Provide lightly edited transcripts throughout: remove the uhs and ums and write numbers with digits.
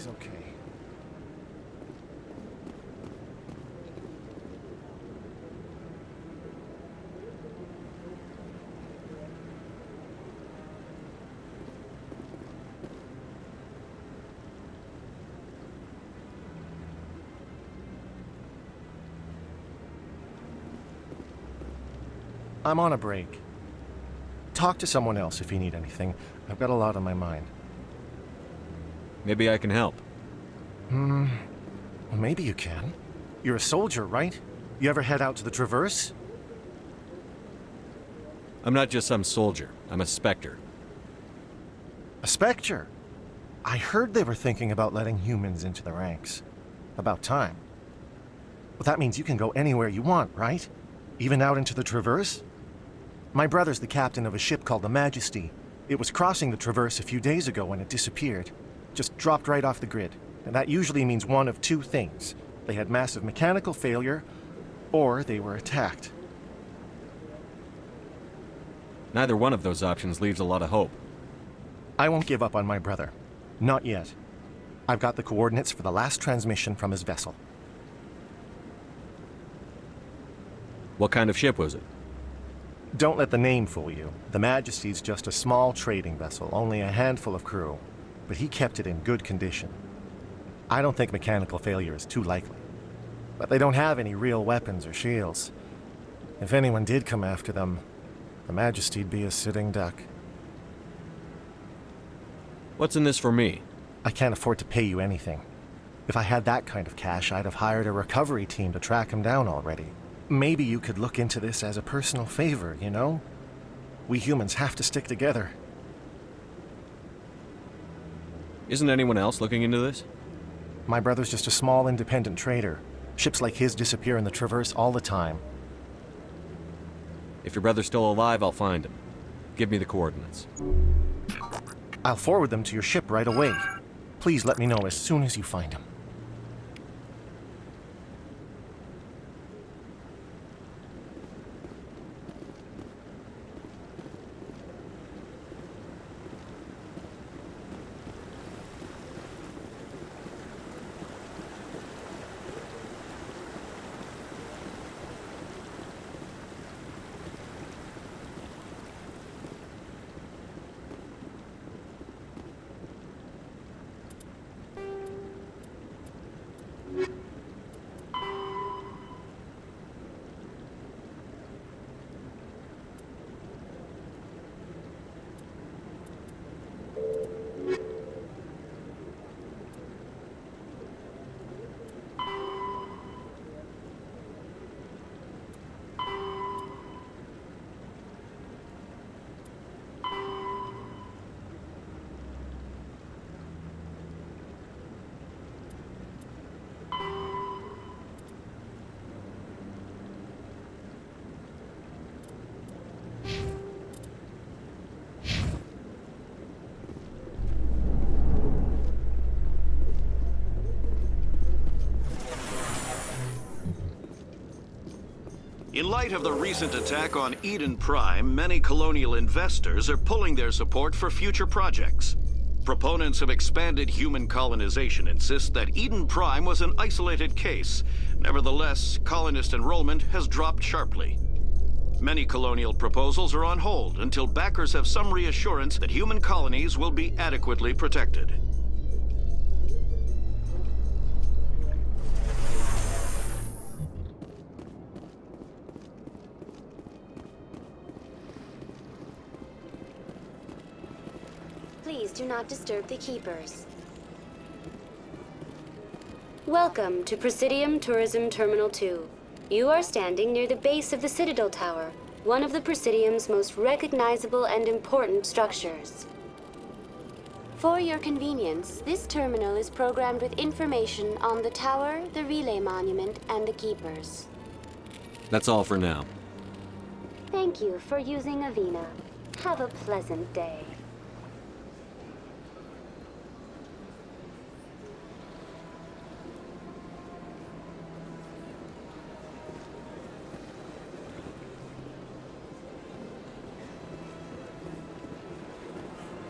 everything's okay. I'm on a break. Talk to someone else if you need anything. I've got a lot on my mind. Maybe I can help. Well, maybe you can. You're a soldier, right? You ever head out to the Traverse? I'm not just some soldier. I'm a Spectre. A Spectre? I heard they were thinking about letting humans into the ranks. About time. Well, that means you can go anywhere you want, right? Even out into the Traverse? My brother's the captain of a ship called the Majesty. It was crossing the Traverse a few days ago when it disappeared. Just dropped right off the grid. And that usually means one of two things. They had massive mechanical failure, or they were attacked. Neither one of those options leaves a lot of hope. I won't give up on my brother. Not yet. I've got the coordinates for the last transmission from his vessel. What kind of ship was it? Don't let the name fool you. The Majesty's just a small trading vessel, only a handful of crew. But he kept it in good condition. I don't think mechanical failure is too likely. But they don't have any real weapons or shields. If anyone did come after them, the Majesty'd be a sitting duck. What's in this for me? I can't afford to pay you anything. If I had that kind of cash, I'd have hired a recovery team to track him down already. Maybe you could look into this as a personal favor, you know? We humans have to stick together. Isn't anyone else looking into this? My brother's just a small independent trader. Ships like his disappear in the Traverse all the time. If your brother's still alive, I'll find him. Give me the coordinates. I'll forward them to your ship right away. Please let me know as soon as you find him. In light of the recent attack on Eden Prime, many colonial investors are pulling their support for future projects. Proponents of expanded human colonization insist that Eden Prime was an isolated case. Nevertheless, colonist enrollment has dropped sharply. Many colonial proposals are on hold until backers have some reassurance that human colonies will be adequately protected. Please do not disturb the keepers. Welcome to Presidium Tourism Terminal 2. You are standing near the base of the Citadel Tower, one of the Presidium's most recognizable and important structures. For your convenience, this terminal is programmed with information on the tower, the relay monument, and the keepers. That's all for now. Thank you for using Avina. Have a pleasant day.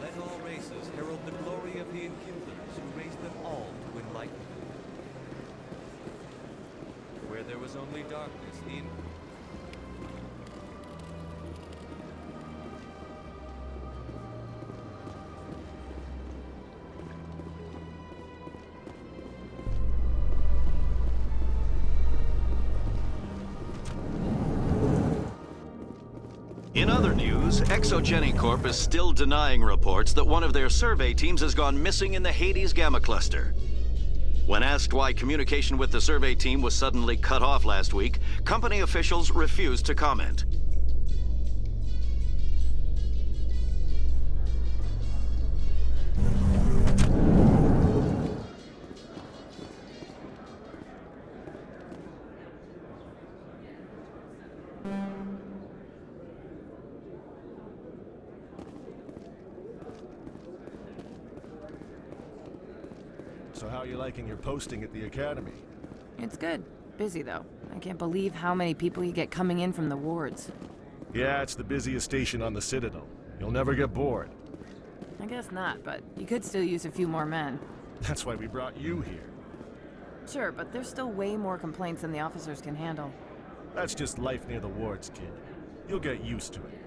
Let all races herald the glory of the Inquisitors. who raised them all to enlightenment. Where there was only darkness, in In other news, Exogeny Corp is still denying reports that one of their survey teams has gone missing in the Hades Gamma Cluster. When asked why communication with the survey team was suddenly cut off last week, company officials refused to comment. So how are you liking your posting at the academy? It's good. Busy, though. I can't believe how many people you get coming in from the wards. Yeah, it's the busiest station on the Citadel. You'll never get bored. I guess not, but you could still use a few more men. That's why we brought you here. Sure, but there's still way more complaints than the officers can handle. That's just life near the wards, kid. You'll get used to it.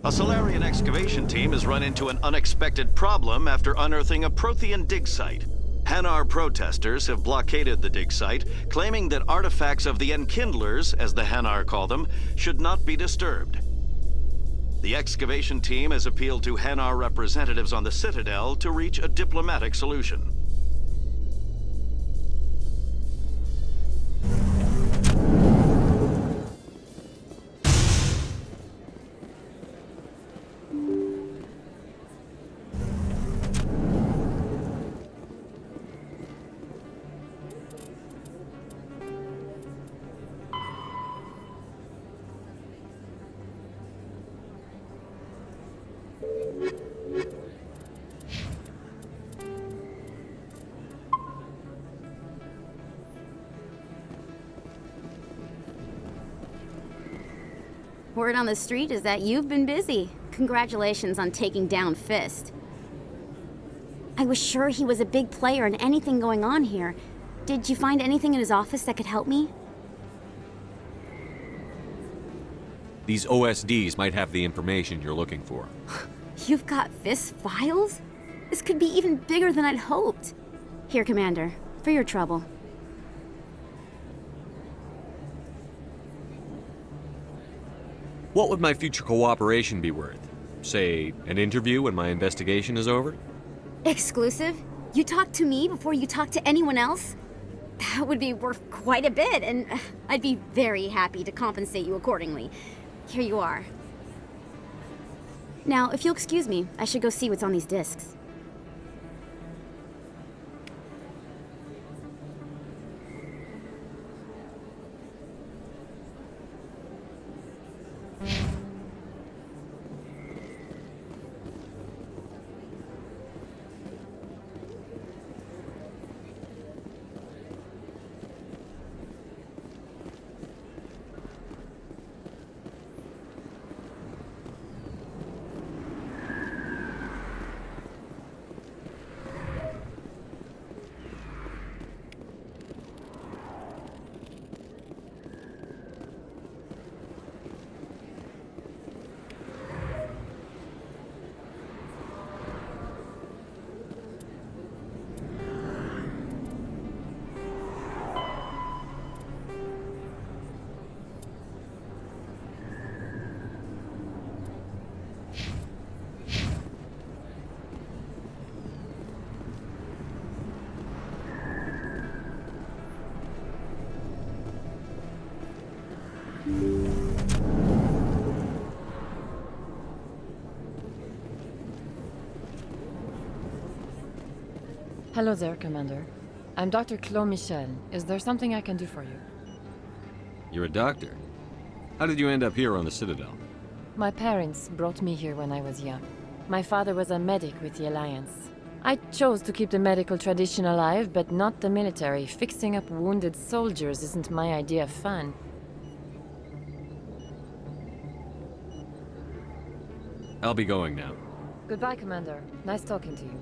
A Solarian excavation team has run into an unexpected problem after unearthing a Prothean dig site. Hanar protesters have blockaded the dig site, claiming that artifacts of the Enkindlers, as the Hanar call them, should not be disturbed. The excavation team has appealed to Hanar representatives on the Citadel to reach a diplomatic solution. Word on the street is that you've been busy. Congratulations on taking down Fist. I was sure he was a big player in anything going on here. Did you find anything in his office that could help me? These OSDs might have the information you're looking for. You've got Fist's files? This could be even bigger than I'd hoped. Here, Commander, for your trouble. What would my future cooperation be worth? Say, an interview when my investigation is over? Exclusive? You talk to me before you talk to anyone else? That would be worth quite a bit, and I'd be very happy to compensate you accordingly. Here you are. Now, if you'll excuse me, I should go see what's on these discs. Hello there, Commander. I'm Dr. Claude Michel. Is there something I can do for you? You're a doctor. How did you end up here on the Citadel? My parents brought me here when I was young. My father was a medic with the Alliance. I chose to keep the medical tradition alive, but not the military. Fixing up wounded soldiers isn't my idea of fun. I'll be going now. Goodbye, Commander. Nice talking to you.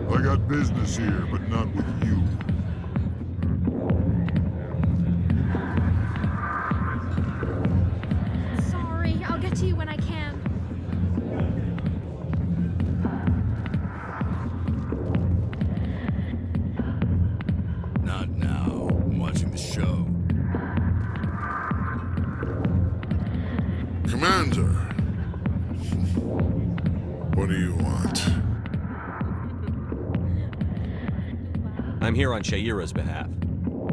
I got business here, but not with you. Sorry, I'll get to you when I can. Not now. I'm watching the show. Commander! What do you want? I'm here on Sha'ira's behalf.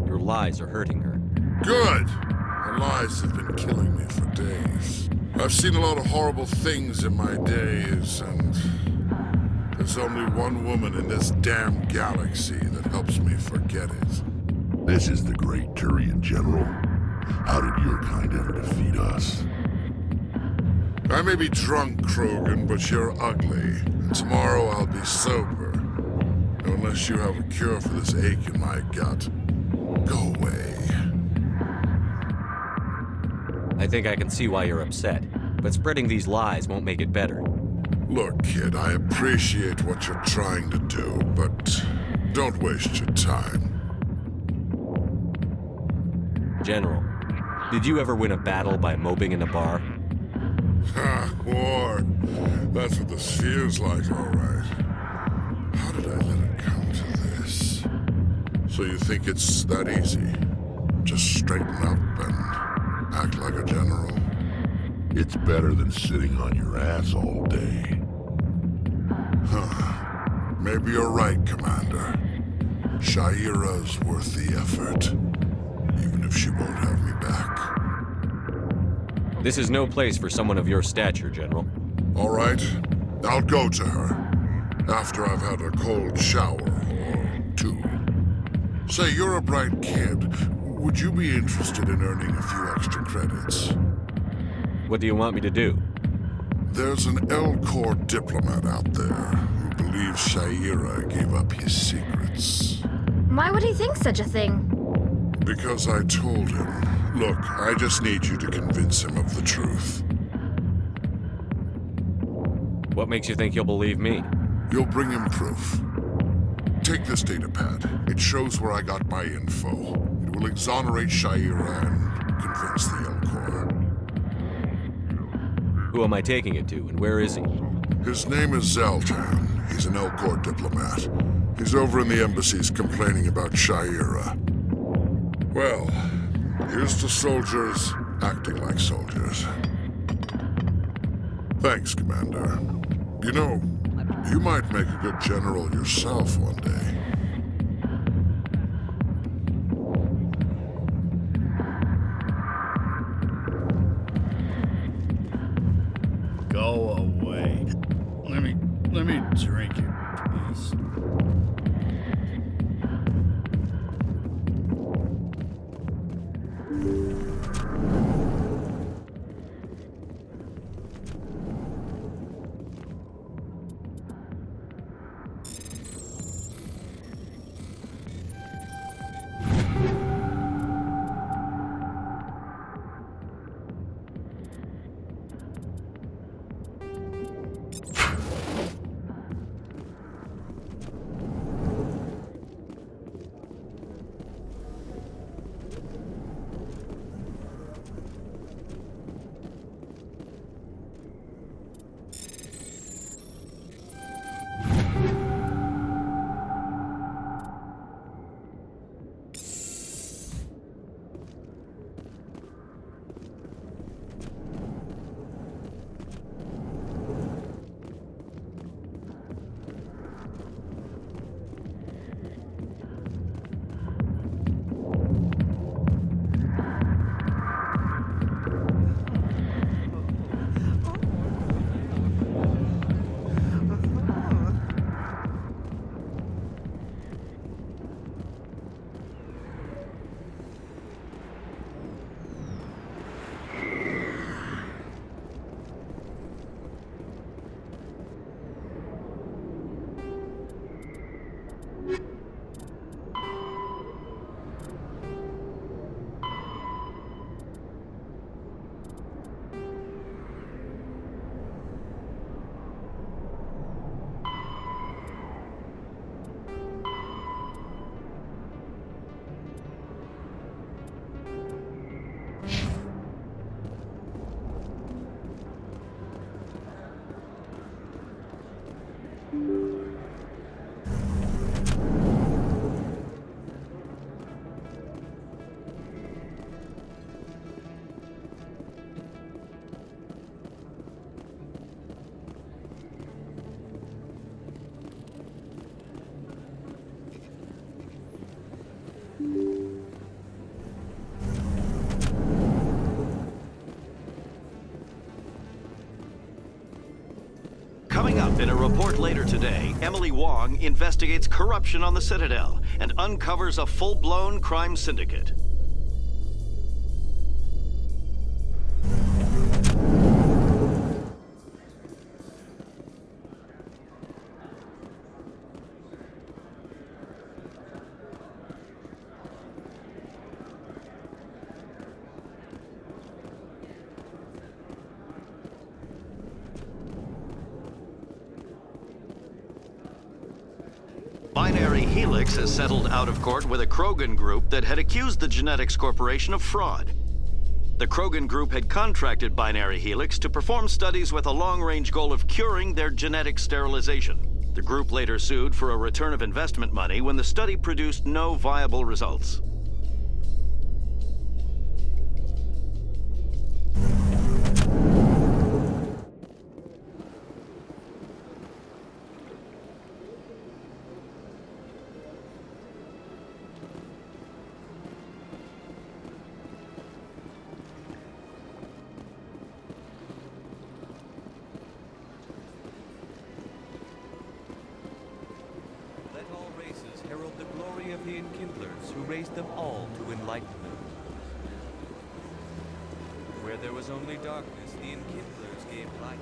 Your lies are hurting her. Good! Her lies have been killing me for days. I've seen a lot of horrible things in my days, and there's only one woman in this damn galaxy that helps me forget it. This is the great Turian General. How did your kind ever defeat us? I may be drunk, Krogan, but you're ugly. And tomorrow I'll be sober. Unless you have a cure for this ache in my gut. Go away. I think I can see why you're upset, but spreading these lies won't make it better. Look, kid, I appreciate what you're trying to do, but don't waste your time. General, did you ever win a battle by moping in a bar? Ha, war. That's what this feels like, all right. How did I let it come to this? So you think it's that easy? Just straighten up and act like a general? It's better than sitting on your ass all day. Huh. Maybe you're right, Commander. Sha'ira's worth the effort. Even if she won't have me back. This is no place for someone of your stature, General. All right. I'll go to her. After I've had a cold shower or two. Say, you're a bright kid. Would you be interested in earning a few extra credits? What do you want me to do? There's an Elcor diplomat out there who believes Shaira gave up his secrets. Why would he think such a thing? Because I told him. Look, I just need you to convince him of the truth. What makes you think he'll believe me? You'll bring him proof. Take this datapad. It shows where I got my info. It will exonerate Shaira and convince the Elcor. Who am I taking it to, and where is he? His name is Zaltan. He's an Elcor diplomat. He's over in the embassies complaining about Shaira. Well, here's to soldiers acting like soldiers. Thanks, Commander. You know, you might make a good general yourself one day. Go away. Let me drink it, please. Coming up in a report later today, Emily Wong investigates corruption on the Citadel and uncovers a full-blown crime syndicate. Binary Helix has settled out of court with a Krogan group that had accused the Genetics Corporation of fraud. The Krogan group had contracted Binary Helix to perform studies with a long-range goal of curing their genetic sterilization. The group later sued for a return of investment money when the study produced no viable results. Herald the glory of the Enkindlers, who raised them all to enlightenment. Where there was only darkness, the Enkindlers gave light.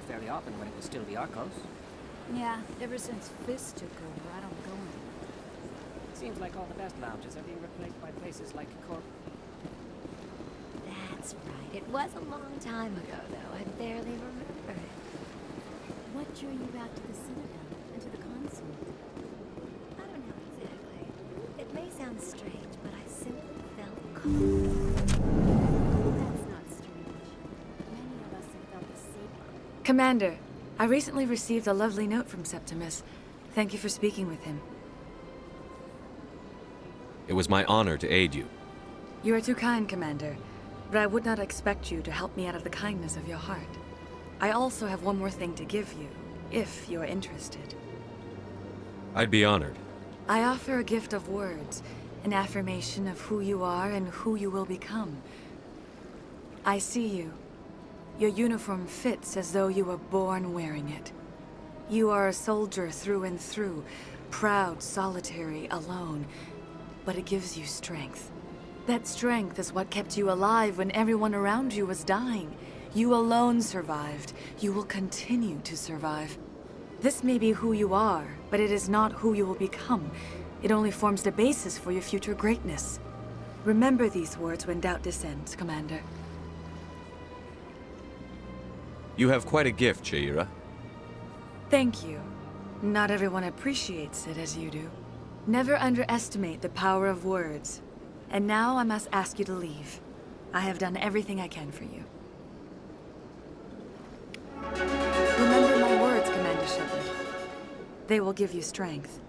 fairly often when it was still the Arcos. Yeah, ever since Fist took over, I don't go anymore. Seems like all the best lounges are being replaced by places like Corp. That's right. It was a long time ago, though. I barely remember it. What drew you back to the Citadel and to the Consulate? I don't know exactly. It may sound strange, but I simply felt called. That's not strange. Many of us have felt the same. Commander, I recently received a lovely note from Septimus. Thank you for speaking with him. It was my honor to aid you. You are too kind, Commander, but I would not expect you to help me out of the kindness of your heart. I also have one more thing to give you, if you are interested. I'd be honored. I offer a gift of words, an affirmation of who you are and who you will become. I see you. Your uniform fits as though you were born wearing it. You are a soldier through and through, proud, solitary, alone, but it gives you strength. That strength is what kept you alive when everyone around you was dying. You alone survived. You will continue to survive. This may be who you are, but it is not who you will become. It only forms the basis for your future greatness. Remember these words when doubt descends, Commander. You have quite a gift, Sha'ira. Thank you. Not everyone appreciates it as you do. Never underestimate the power of words. And now I must ask you to leave. I have done everything I can for you. Remember my words, Commander Shepard. They will give you strength.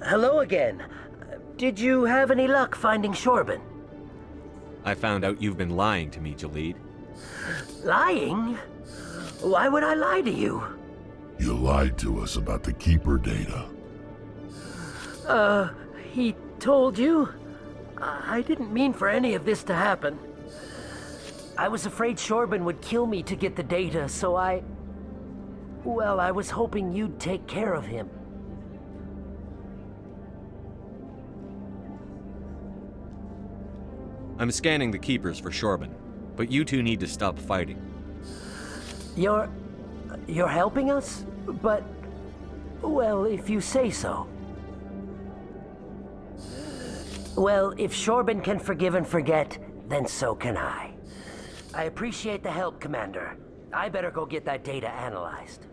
Hello again. Did you have any luck finding Shorben? I found out you've been lying to me, Jalid. Lying? Why would I lie to you? You lied to us about the Keeper data. He told you? I didn't mean for any of this to happen. I was afraid Shorben would kill me to get the data, so well, I was hoping you'd take care of him. I'm scanning the Keepers for Shorben, but you two need to stop fighting. You're helping us? But, well, if you say so. Well, if Shorben can forgive and forget, then so can I. I appreciate the help, Commander. I better go get that data analyzed.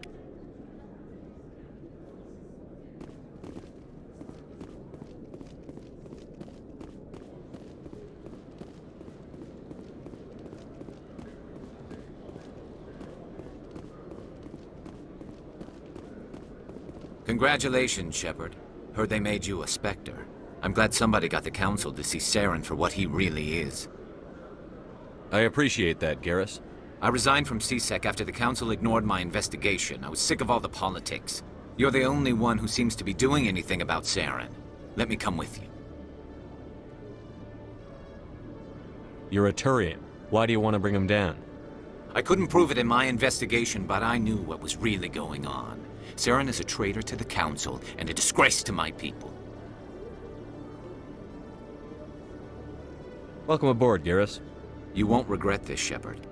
Congratulations, Shepard. Heard they made you a Spectre. I'm glad somebody got the Council to see Saren for what he really is. I appreciate that, Garrus. I resigned from C-Sec after the Council ignored my investigation. I was sick of all the politics. You're the only one who seems to be doing anything about Saren. Let me come with you. You're a Turian. Why do you want to bring him down? I couldn't prove it in my investigation, but I knew what was really going on. Saren is a traitor to the Council and a disgrace to my people. Welcome aboard, Garrus. You won't regret this, Shepard.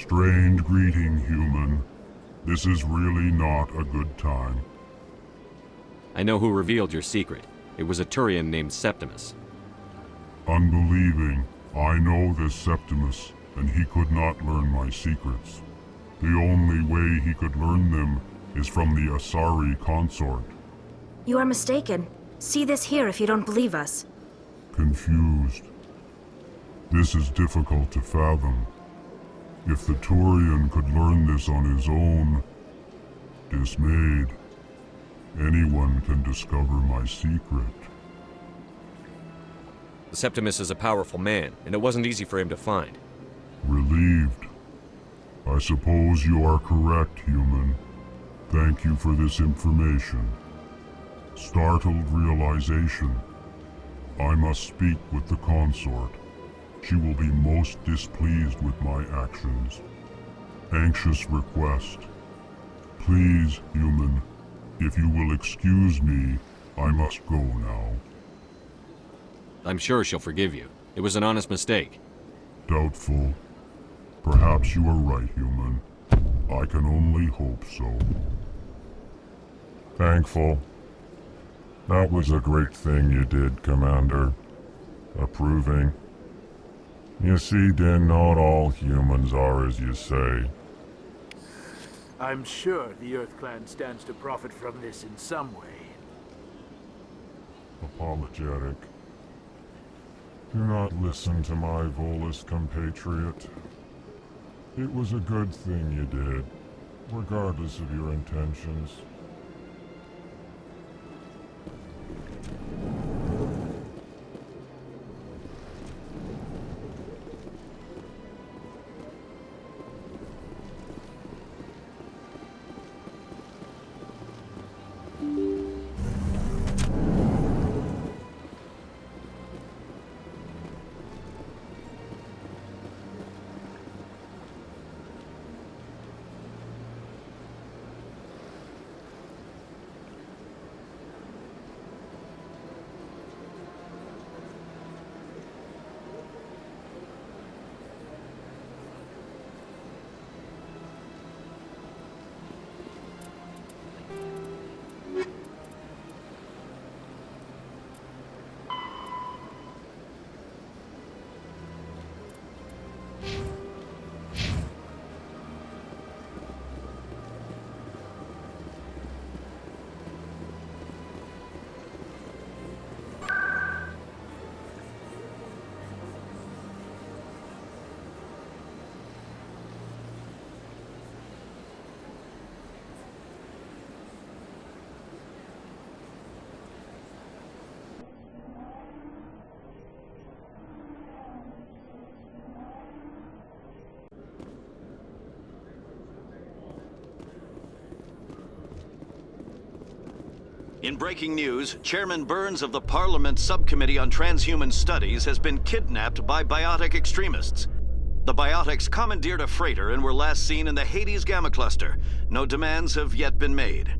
Strained greeting, human. This is really not a good time. I know who revealed your secret. It was a Turian named Septimus. Unbelieving, I know this Septimus, and he could not learn my secrets. The only way he could learn them is from the Asari consort. You are mistaken. See this here if you don't believe us. Confused. This is difficult to fathom. If the Turian could learn this on his own, dismayed, anyone can discover my secret. Septimus is a powerful man, and it wasn't easy for him to find. Relieved. I suppose you are correct, human. Thank you for this information. Startled realization. I must speak with the consort. She will be most displeased with my actions. Anxious request. Please, human, if you will excuse me, I must go now. I'm sure she'll forgive you. It was an honest mistake. Doubtful. Perhaps you are right, human. I can only hope so. Thankful. That was a great thing you did, Commander. Approving. You see, Din, not all humans are as you say. I'm sure the Earth Clan stands to profit from this in some way. Apologetic. Do not listen to my Volus compatriot. It was a good thing you did, regardless of your intentions. In breaking news, Chairman Burns of the Parliament Subcommittee on Transhuman Studies has been kidnapped by biotic extremists. The biotics commandeered a freighter and were last seen in the Hades Gamma Cluster. No demands have yet been made.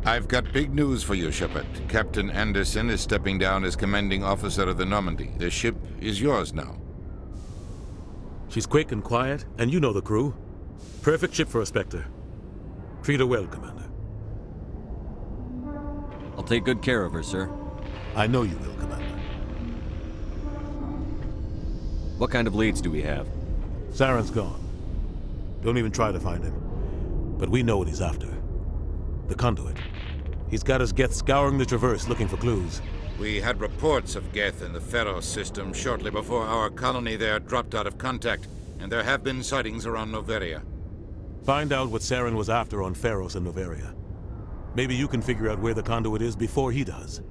I've got big news for you, Shepard. Captain Anderson is stepping down as commanding officer of the Normandy. The ship is yours now. She's quick and quiet, and you know the crew. Perfect ship for a Spectre. Treat her well, Commander. I'll take good care of her, sir. I know you will, Commander. What kind of leads do we have? Saren's gone. Don't even try to find him. But we know what he's after. The conduit. He's got his Geth scouring the Traverse looking for clues. We had reports of Geth in the Pharos system shortly before our colony there dropped out of contact, and there have been sightings around Noveria. Find out what Saren was after on Pharos and Noveria. Maybe you can figure out where the conduit is before he does.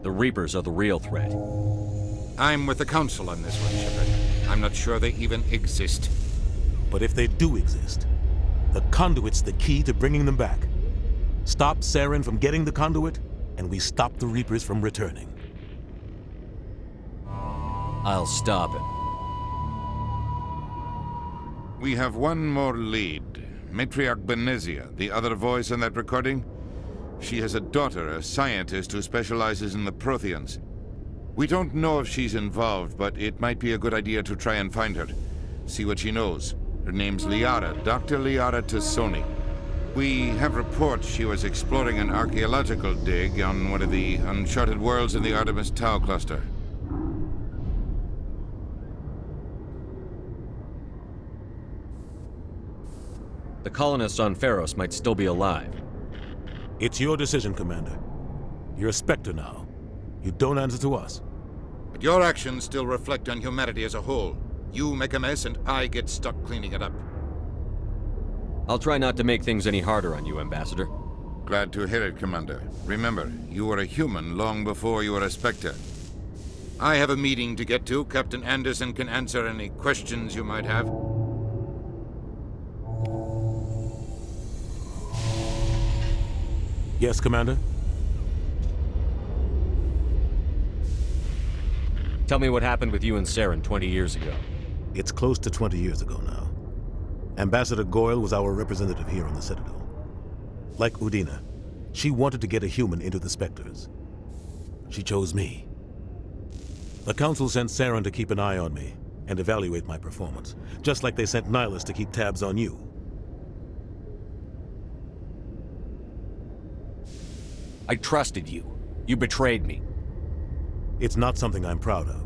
The Reapers are the real threat. I'm with the Council on this one, Shepard. I'm not sure they even exist. But if they do exist, the conduit's the key to bringing them back. Stop Saren from getting the conduit, and we stop the Reapers from returning. I'll stop him. We have one more lead. Matriarch Benezia, the other voice in that recording. She has a daughter, a scientist who specializes in the Protheans. We don't know if she's involved, but it might be a good idea to try and find her. See what she knows. Her name's Liara, Dr. Liara Tassoni. We have reports she was exploring an archaeological dig on one of the uncharted worlds in the Artemis Tau cluster. The colonists on Pharos might still be alive. It's your decision, Commander. You're a Spectre now. You don't answer to us. But your actions still reflect on humanity as a whole. You make a mess and I get stuck cleaning it up. I'll try not to make things any harder on you, Ambassador. Glad to hear it, Commander. Remember, you were a human long before you were a Spectre. I have a meeting to get to. Captain Anderson can answer any questions you might have. Yes, Commander? Tell me what happened with you and Saren 20 years ago. It's close to 20 years ago now. Ambassador Goyle was our representative here on the Citadel. Like Udina, she wanted to get a human into the Spectres. She chose me. The Council sent Saren to keep an eye on me and evaluate my performance, just like they sent Nihilus to keep tabs on you. I trusted you. You betrayed me. It's not something I'm proud of.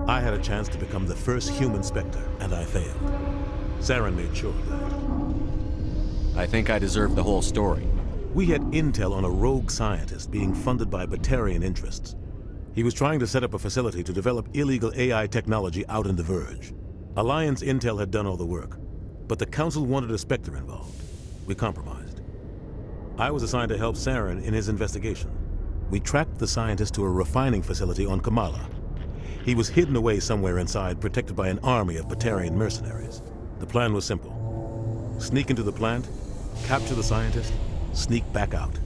I had a chance to become the first human Spectre, and I failed. Saren made sure of that. I think I deserve the whole story. We had intel on a rogue scientist being funded by Batarian interests. He was trying to set up a facility to develop illegal AI technology out in the Verge. Alliance intel had done all the work, but the Council wanted a Spectre involved. We compromised. I was assigned to help Saren in his investigation. We tracked the scientist to a refining facility on Kamala. He was hidden away somewhere inside, protected by an army of Batarian mercenaries. The plan was simple. Sneak into the plant, capture the scientist, sneak back out.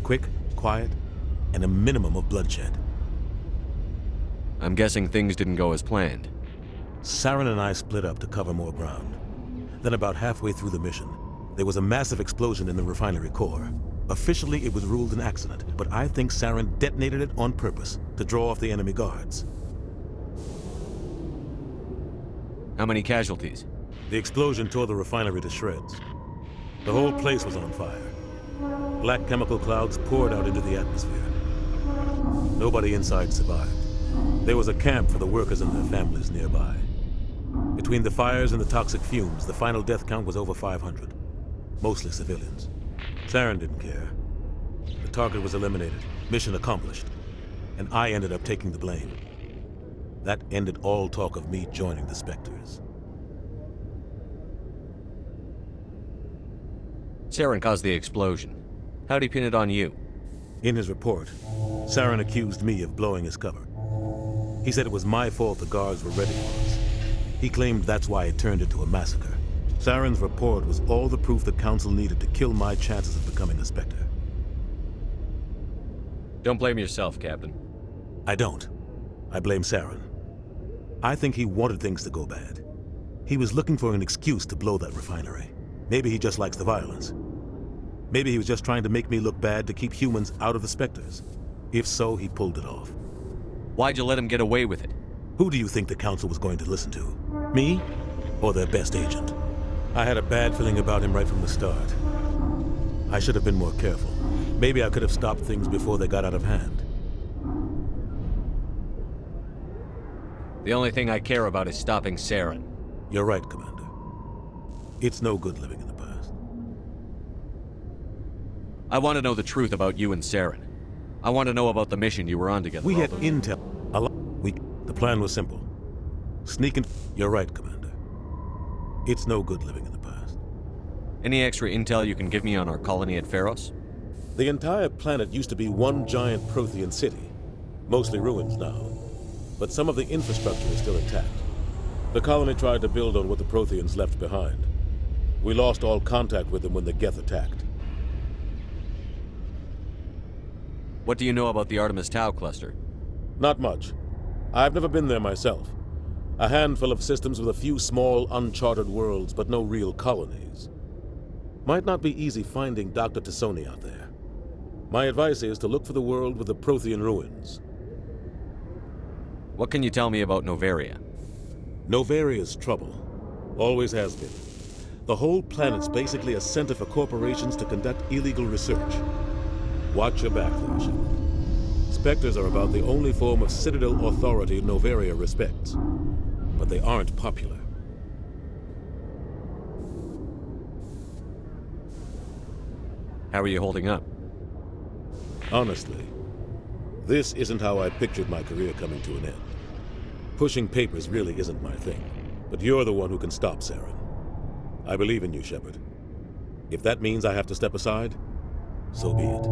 Quick, quiet, and a minimum of bloodshed. I'm guessing things didn't go as planned. Saren and I split up to cover more ground. Then about halfway through the mission, there was a massive explosion in the refinery core. Officially, it was ruled an accident, but I think Saren detonated it on purpose to draw off the enemy guards. How many casualties? The explosion tore the refinery to shreds. The whole place was on fire. Black chemical clouds poured out into the atmosphere. Nobody inside survived. There was a camp for the workers and their families nearby. Between the fires and the toxic fumes, the final death count was over 500. Mostly civilians. Saren didn't care. The target was eliminated, mission accomplished, and I ended up taking the blame. That ended all talk of me joining the Spectres. Saren caused the explosion. How'd he pin it on you? In his report, Saren accused me of blowing his cover. He said it was my fault the guards were ready for us. He claimed that's why it turned into a massacre. Saren's report was all the proof the Council needed to kill my chances of becoming a Spectre. Don't blame yourself, Captain. I don't. I blame Saren. I think he wanted things to go bad. He was looking for an excuse to blow that refinery. Maybe he just likes the violence. Maybe he was just trying to make me look bad to keep humans out of the Spectres. If so, he pulled it off. Why'd you let him get away with it? Who do you think the Council was going to listen to? Me? Or their best agent? I had a bad feeling about him right from the start. I should have been more careful. Maybe I could have stopped things before they got out of hand. The only thing I care about is stopping Saren. You're right, Commander. It's no good living in the past. I want to know the truth about you and Saren. I want to know about the mission you were on together. We had intel. The plan was simple. Sneak in. You're right, Commander. It's no good living in the past. Any extra intel you can give me on our colony at Pharos? The entire planet used to be one giant Prothean city. Mostly ruins now. But some of the infrastructure is still intact. The colony tried to build on what the Protheans left behind. We lost all contact with them when the Geth attacked. What do you know about the Artemis Tau cluster? Not much. I've never been there myself. A handful of systems with a few small, uncharted worlds, but no real colonies. Might not be easy finding Dr. T'Soni out there. My advice is to look for the world with the Prothean ruins. What can you tell me about Noveria? Novaria's trouble. Always has been. The whole planet's basically a center for corporations to conduct illegal research. Watch your back, Leadership. Spectres are about the only form of Citadel authority Noveria respects. But they aren't popular. How are you holding up? Honestly, this isn't how I pictured my career coming to an end. Pushing papers really isn't my thing, but you're the one who can stop Saren. I believe in you, Shepard. If that means I have to step aside, so be it.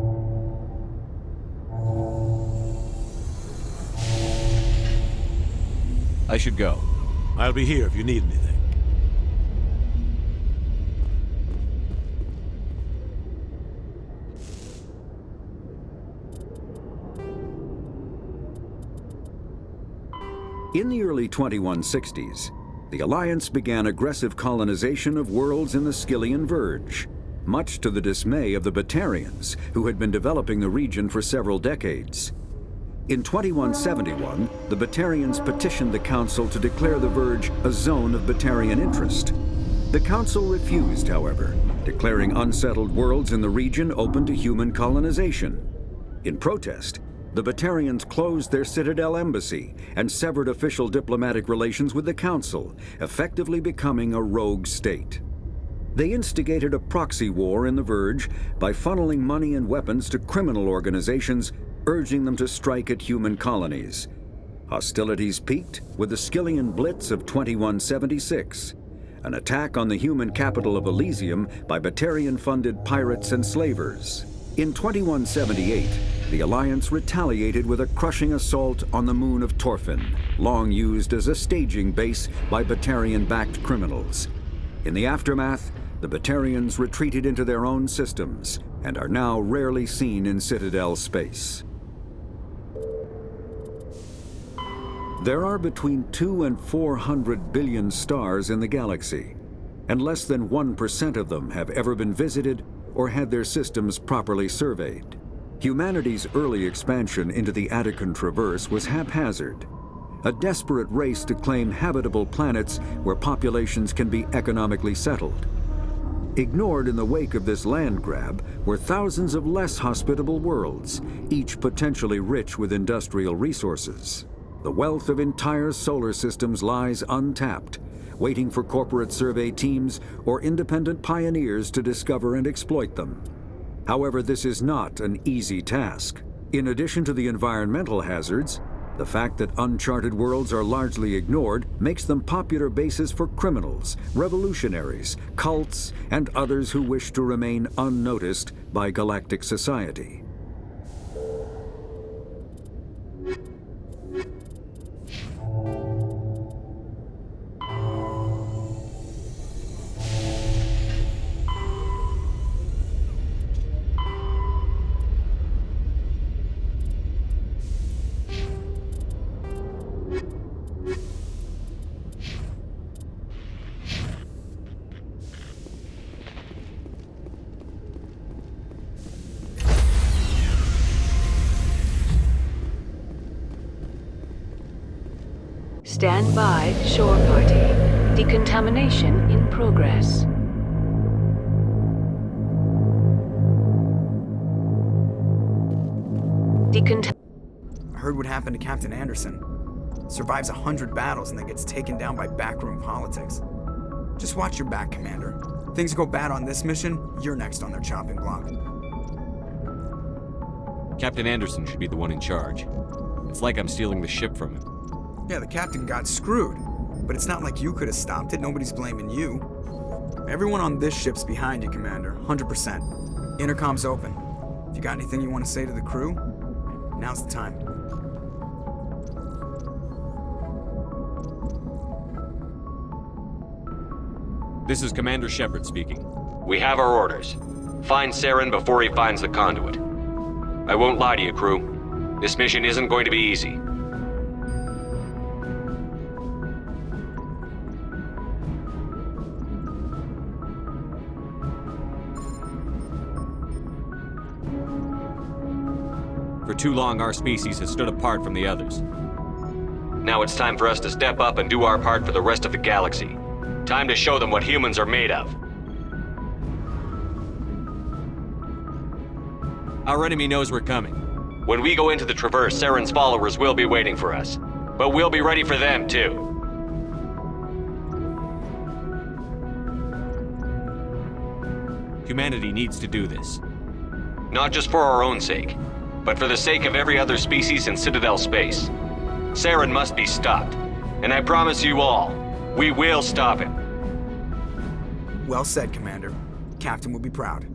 I should go. I'll be here if you need anything. In the early 2160s, the Alliance began aggressive colonization of worlds in the Skyllian Verge, much to the dismay of the Batarians, who had been developing the region for several decades. In 2171, the Batarians petitioned the Council to declare the Verge a zone of Batarian interest. The Council refused, however, declaring unsettled worlds in the region open to human colonization. In protest, the Batarians closed their Citadel embassy and severed official diplomatic relations with the Council, effectively becoming a rogue state. They instigated a proxy war in the Verge by funneling money and weapons to criminal organizations, urging them to strike at human colonies. Hostilities peaked with the Skyllian Blitz of 2176, an attack on the human capital of Elysium by Batarian-funded pirates and slavers. In 2178, the Alliance retaliated with a crushing assault on the moon of Torfin, long used as a staging base by Batarian-backed criminals. In the aftermath, the Batarians retreated into their own systems and are now rarely seen in Citadel space. There are between 200 and 400 billion stars in the galaxy, and less than 1% of them have ever been visited or had their systems properly surveyed. Humanity's early expansion into the Attican Traverse was haphazard, a desperate race to claim habitable planets where populations can be economically settled. Ignored in the wake of this land grab were thousands of less hospitable worlds, each potentially rich with industrial resources. The wealth of entire solar systems lies untapped, waiting for corporate survey teams or independent pioneers to discover and exploit them. However, this is not an easy task. In addition to the environmental hazards, the fact that uncharted worlds are largely ignored makes them popular bases for criminals, revolutionaries, cults, and others who wish to remain unnoticed by galactic society. Stand by, shore party. Decontamination in progress. I heard what happened to Captain Anderson. Survives 100 battles and then gets taken down by backroom politics. Just watch your back, Commander. Things go bad on this mission, you're next on their chopping block. Captain Anderson should be the one in charge. It's like I'm stealing the ship from him. Yeah, the captain got screwed. But it's not like you could have stopped it. Nobody's blaming you. Everyone on this ship's behind you, Commander. 100%. Intercom's open. If you got anything you want to say to the crew, now's the time. This is Commander Shepard speaking. We have our orders. Find Saren before he finds the conduit. I won't lie to you, crew. This mission isn't going to be easy. too long, our species has stood apart from the others. Now it's time for us to step up and do our part for the rest of the galaxy. Time to show them what humans are made of. Our enemy knows we're coming. When we go into the Traverse, Saren's followers will be waiting for us. But we'll be ready for them, too. Humanity needs to do this. Not just for our own sake, but for the sake of every other species in Citadel space. Saren must be stopped. And I promise you all, we will stop him. Well said, Commander. Captain will be proud.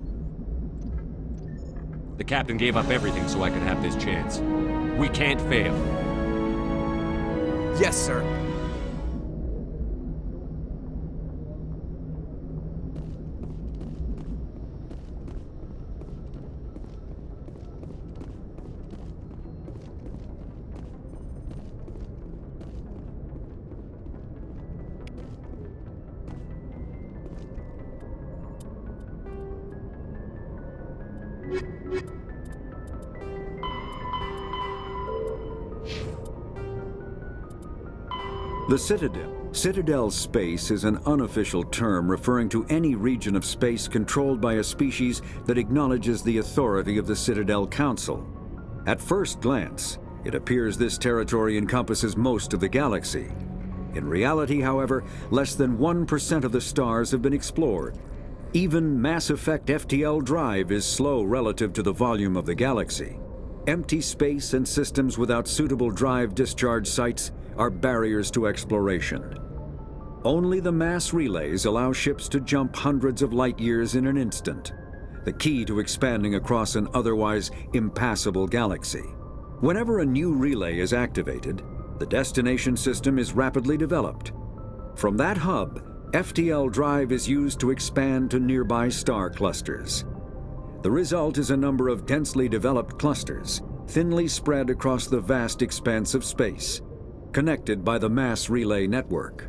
The captain gave up everything so I could have this chance. We can't fail. Yes, sir. The Citadel. Citadel space is an unofficial term referring to any region of space controlled by a species that acknowledges the authority of the Citadel Council. At first glance, it appears this territory encompasses most of the galaxy. In reality, however, less than 1% of the stars have been explored. Even Mass Effect FTL drive is slow relative to the volume of the galaxy. Empty space and systems without suitable drive discharge sites are barriers to exploration. Only the mass relays allow ships to jump hundreds of light years in an instant, the key to expanding across an otherwise impassable galaxy. Whenever a new relay is activated, the destination system is rapidly developed. From that hub, FTL drive is used to expand to nearby star clusters. The result is a number of densely developed clusters, thinly spread across the vast expanse of space, connected by the mass relay network.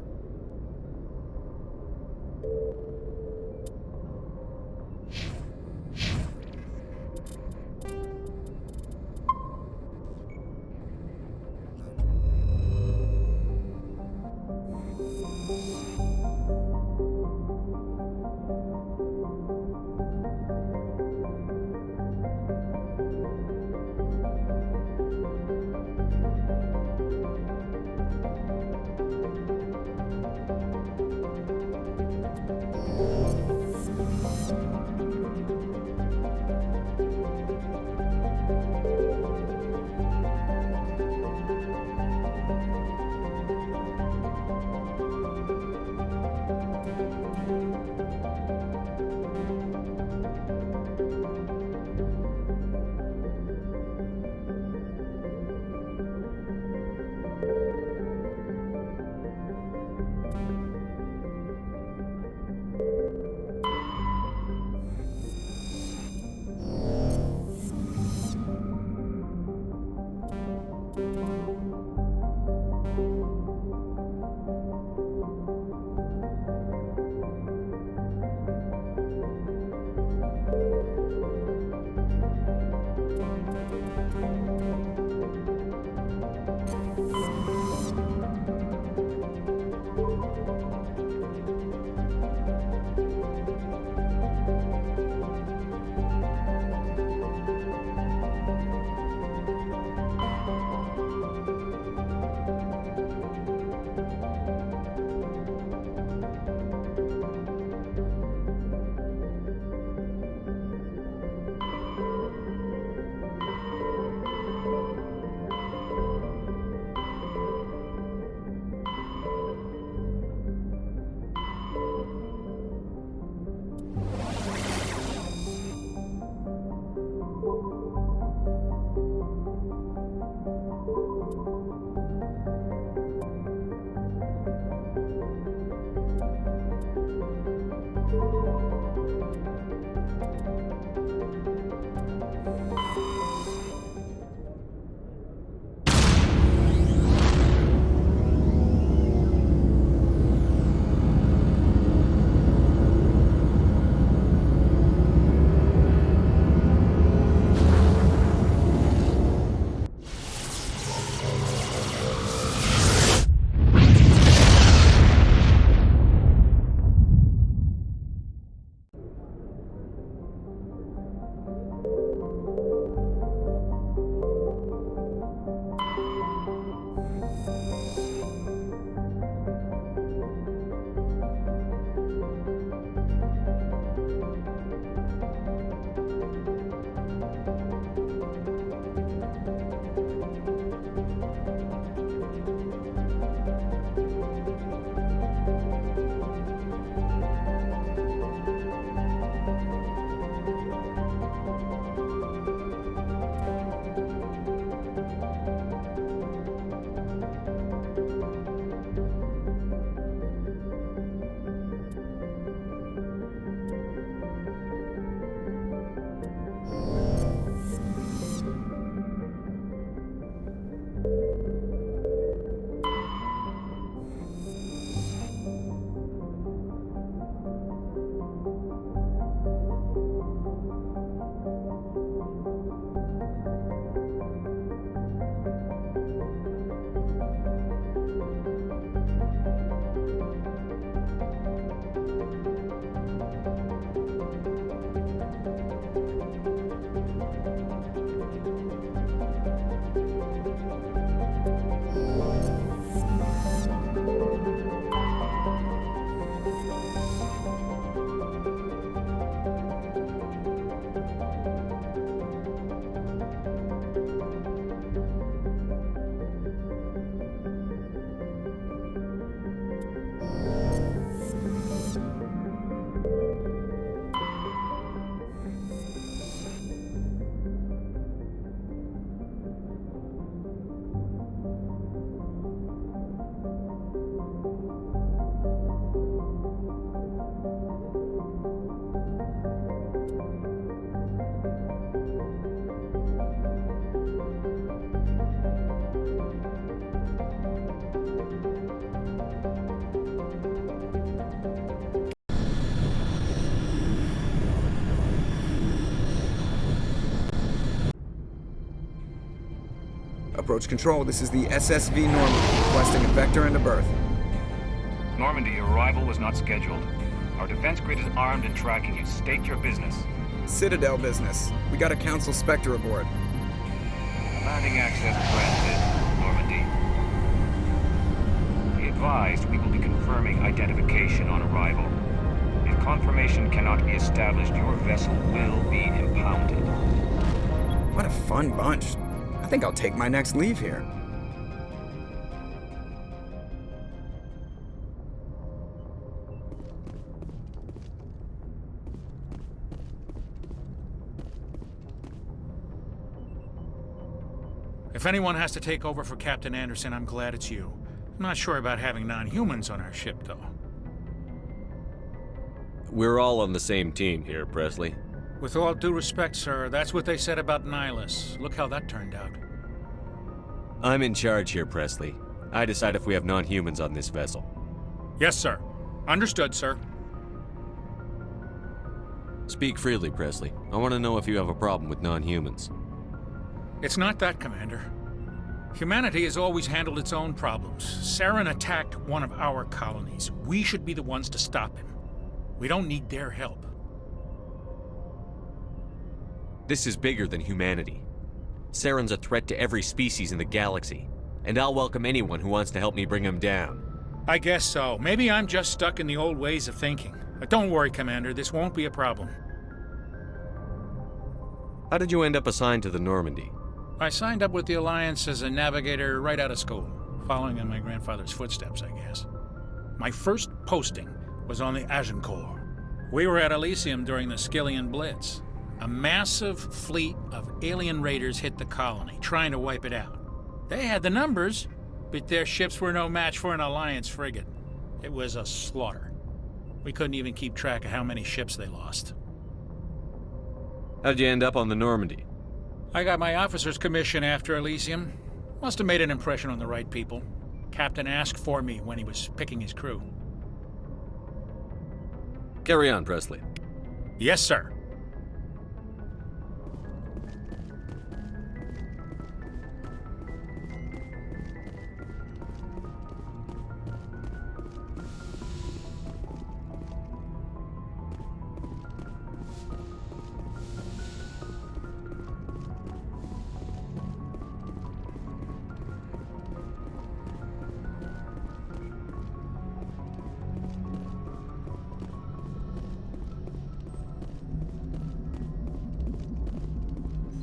Approach control, this is the SSV Normandy, requesting a vector and a berth. Normandy, your arrival was not scheduled. Our defense grid is armed and tracking you. State your business. Citadel business. We got a Council Spectre aboard. Landing access granted, Normandy. Be advised, we will be confirming identification on arrival. If confirmation cannot be established, your vessel will be impounded. What a fun bunch. I think I'll take my next leave here. If anyone has to take over for Captain Anderson, I'm glad it's you. I'm not sure about having non-humans on our ship, though. We're all on the same team here, Presley. With all due respect, sir, that's what they said about Nihilus. Look how that turned out. I'm in charge here, Presley. I decide if we have non-humans on this vessel. Yes, sir. Understood, sir. Speak freely, Presley. I want to know if you have a problem with non-humans. It's not that, Commander. Humanity has always handled its own problems. Saren attacked one of our colonies. We should be the ones to stop him. We don't need their help. This is bigger than humanity. Saren's a threat to every species in the galaxy, and I'll welcome anyone who wants to help me bring him down. I guess so. Maybe I'm just stuck in the old ways of thinking. But don't worry, Commander. This won't be a problem. How did you end up assigned to the Normandy? I signed up with the Alliance as a navigator right out of school, following in my grandfather's footsteps, I guess. My first posting was on the Agincourt. We were at Elysium during the Skillian Blitz. A massive fleet of alien raiders hit the colony, trying to wipe it out. They had the numbers, but their ships were no match for an Alliance frigate. It was a slaughter. We couldn't even keep track of how many ships they lost. How'd you end up on the Normandy? I got my officer's commission after Elysium. Must have made an impression on the right people. Captain asked for me when he was picking his crew. Carry on, Presley. Yes, sir.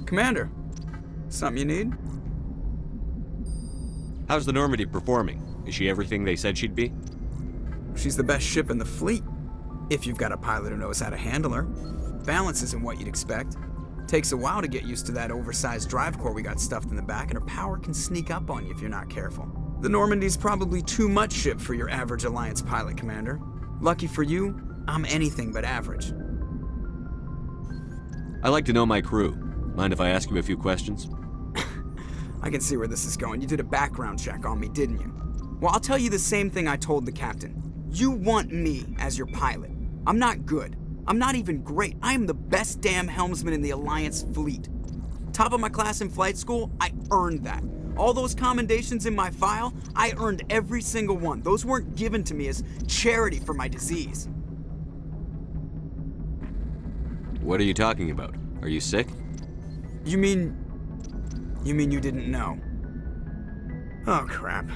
Commander, something you need? How's the Normandy performing? Is she everything they said she'd be? She's the best ship in the fleet, if you've got a pilot who knows how to handle her. Balance isn't what you'd expect. Takes a while to get used to that oversized drive core we got stuffed in the back, and her power can sneak up on you if you're not careful. The Normandy's probably too much ship for your average Alliance pilot, Commander. Lucky for you, I'm anything but average. I like to know my crew. Mind if I ask you a few questions? I can see where this is going. You did a background check on me, didn't you? Well, I'll tell you the same thing I told the captain. You want me as your pilot. I'm not good. I'm not even great. I am the best damn helmsman in the Alliance fleet. Top of my class in flight school, I earned that. All those commendations in my file, I earned every single one. Those weren't given to me as charity for my disease. What are you talking about? Are you sick? You mean you didn't know? Oh, crap.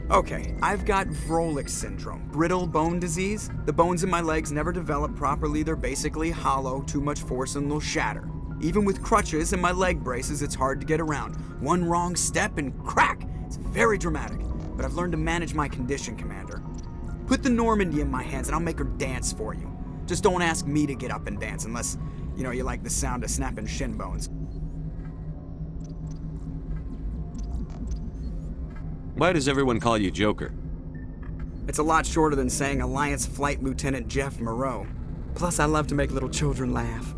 Okay, I've got Vrolik syndrome, brittle bone disease. The bones in my legs never develop properly. They're basically hollow, too much force and they'll shatter. Even with crutches and my leg braces, it's hard to get around. One wrong step and crack! It's very dramatic, but I've learned to manage my condition, Commander. Put the Normandy in my hands and I'll make her dance for you. Just don't ask me to get up and dance unless, you like the sound of snapping shin bones. Why does everyone call you Joker? It's a lot shorter than saying Alliance Flight Lieutenant Jeff Moreau. Plus, I love to make little children laugh.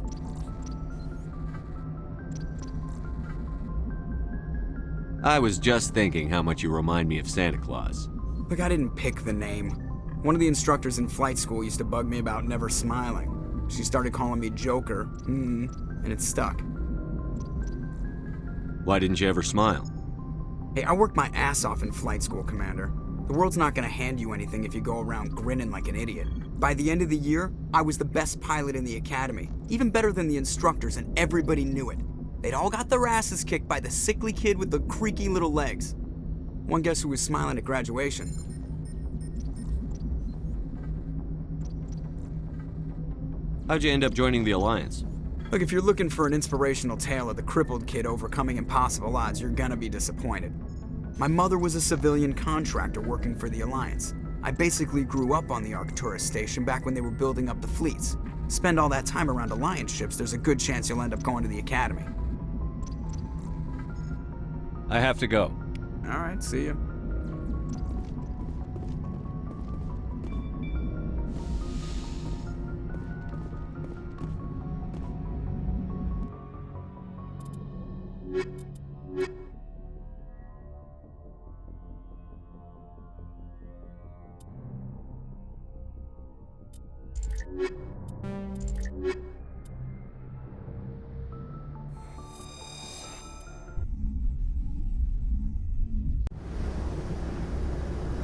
I was just thinking how much you remind me of Santa Claus. Look, I didn't pick the name. One of the instructors in flight school used to bug me about never smiling. She started calling me Joker, and it stuck. Why didn't you ever smile? Hey, I worked my ass off in flight school, Commander. The world's not gonna hand you anything if you go around grinning like an idiot. By the end of the year, I was the best pilot in the academy, even better than the instructors, and everybody knew it. They'd all got their asses kicked by the sickly kid with the creaky little legs. One guess who was smiling at graduation? How'd you end up joining the Alliance? Look, if you're looking for an inspirational tale of the crippled kid overcoming impossible odds, you're gonna be disappointed. My mother was a civilian contractor working for the Alliance. I basically grew up on the Arcturus station back when they were building up the fleets. Spend all that time around Alliance ships, there's a good chance you'll end up going to the Academy. I have to go. All right, see ya.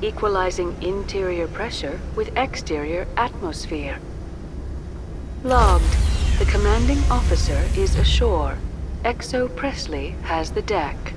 Equalizing interior pressure with exterior atmosphere. Logged. The commanding officer is ashore. Exo Presley has the deck.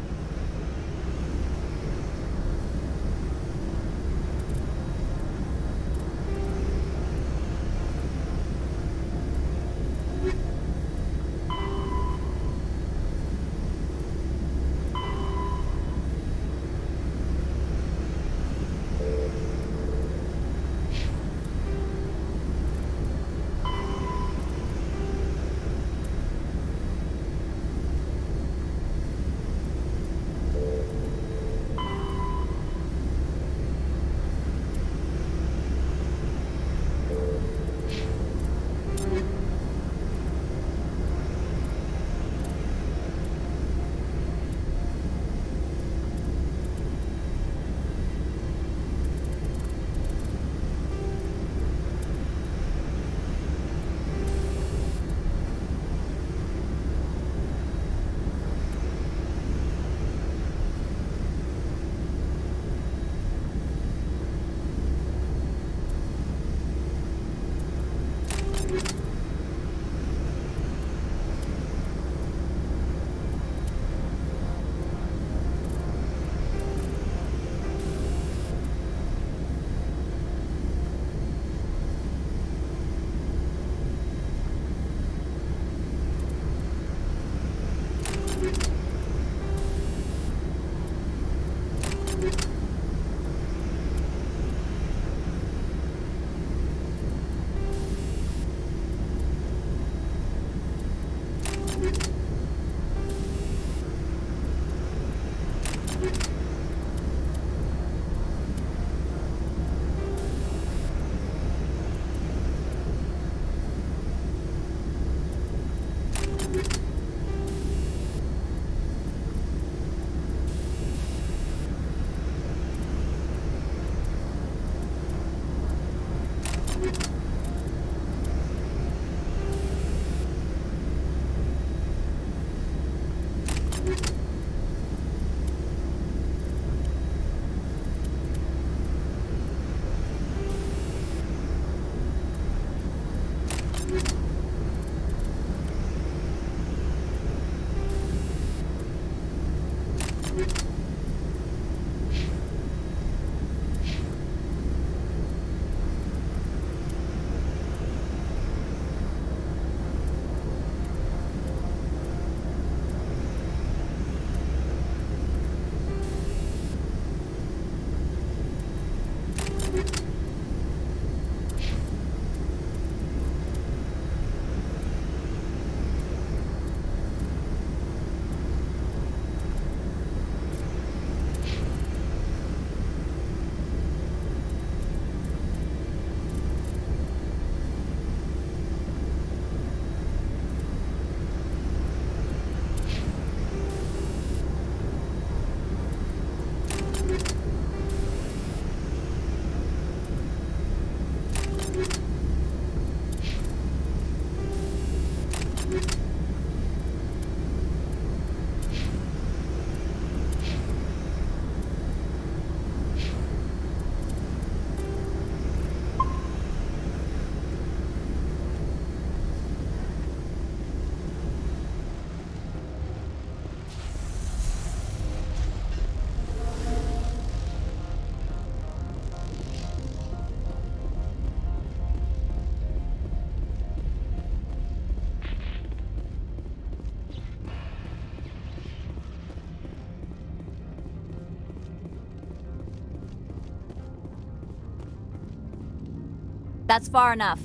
That's far enough.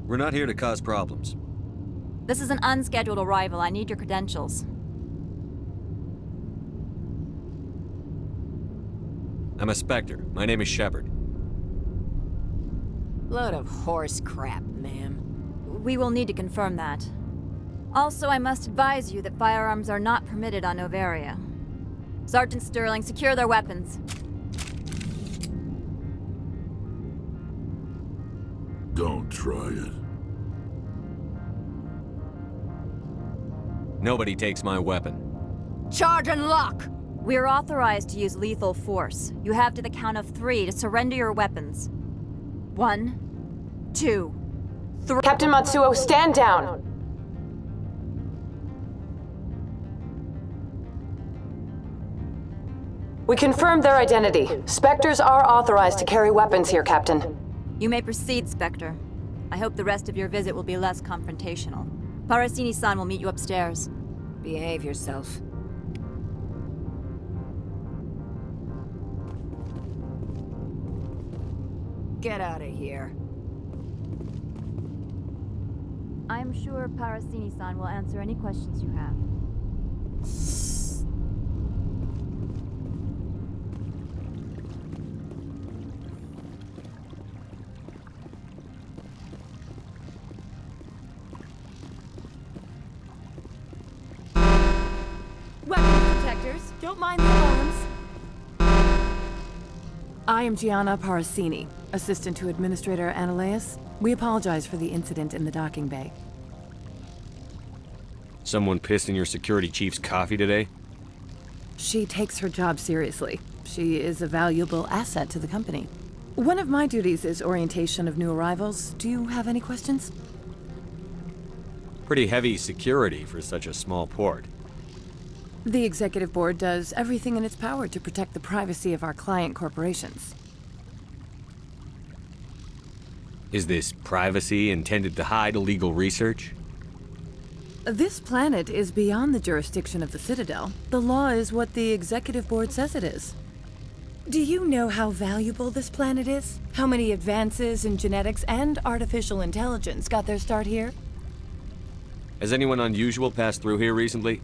We're not here to cause problems. This is an unscheduled arrival. I need your credentials. I'm a Spectre. My name is Shepard. Load of horse crap, ma'am. We will need to confirm that. Also, I must advise you that firearms are not permitted on Noveria. Sergeant Sterling, secure their weapons. Don't try it. Nobody takes my weapon. Charge and lock! We're authorized to use lethal force. You have to the count of 3 to surrender your weapons. 1, 2, 3. Captain Matsuo, stand down! We confirmed their identity. Spectres are authorized to carry weapons here, Captain. You may proceed, Spectre. I hope the rest of your visit will be less confrontational. Parasini-san will meet you upstairs. Behave yourself. Get out of here. I'm sure Parasini-san will answer any questions you have. Weapons detectors, don't mind the alarms. I am Gianna Parasini, assistant to Administrator Ananias. We apologize for the incident in the docking bay. Someone pissed in your security chief's coffee today? She takes her job seriously. She is a valuable asset to the company. One of my duties is orientation of new arrivals. Do you have any questions? Pretty heavy security for such a small port. The Executive Board does everything in its power to protect the privacy of our client corporations. Is this privacy intended to hide illegal research? This planet is beyond the jurisdiction of the Citadel. The law is what the Executive Board says it is. Do you know how valuable this planet is? How many advances in genetics and artificial intelligence got their start here? Has anyone unusual passed through here recently?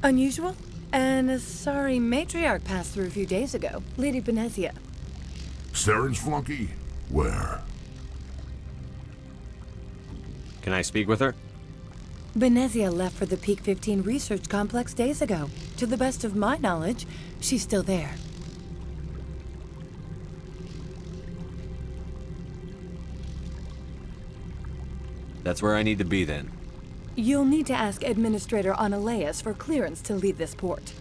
Unusual? And a sorry matriarch passed through a few days ago. Lady Benezia. Saren's flunky? Where? Can I speak with her? Benezia left for the Peak 15 research complex days ago. To the best of my knowledge, she's still there. That's where I need to be then. You'll need to ask Administrator Ananias for clearance to leave this port.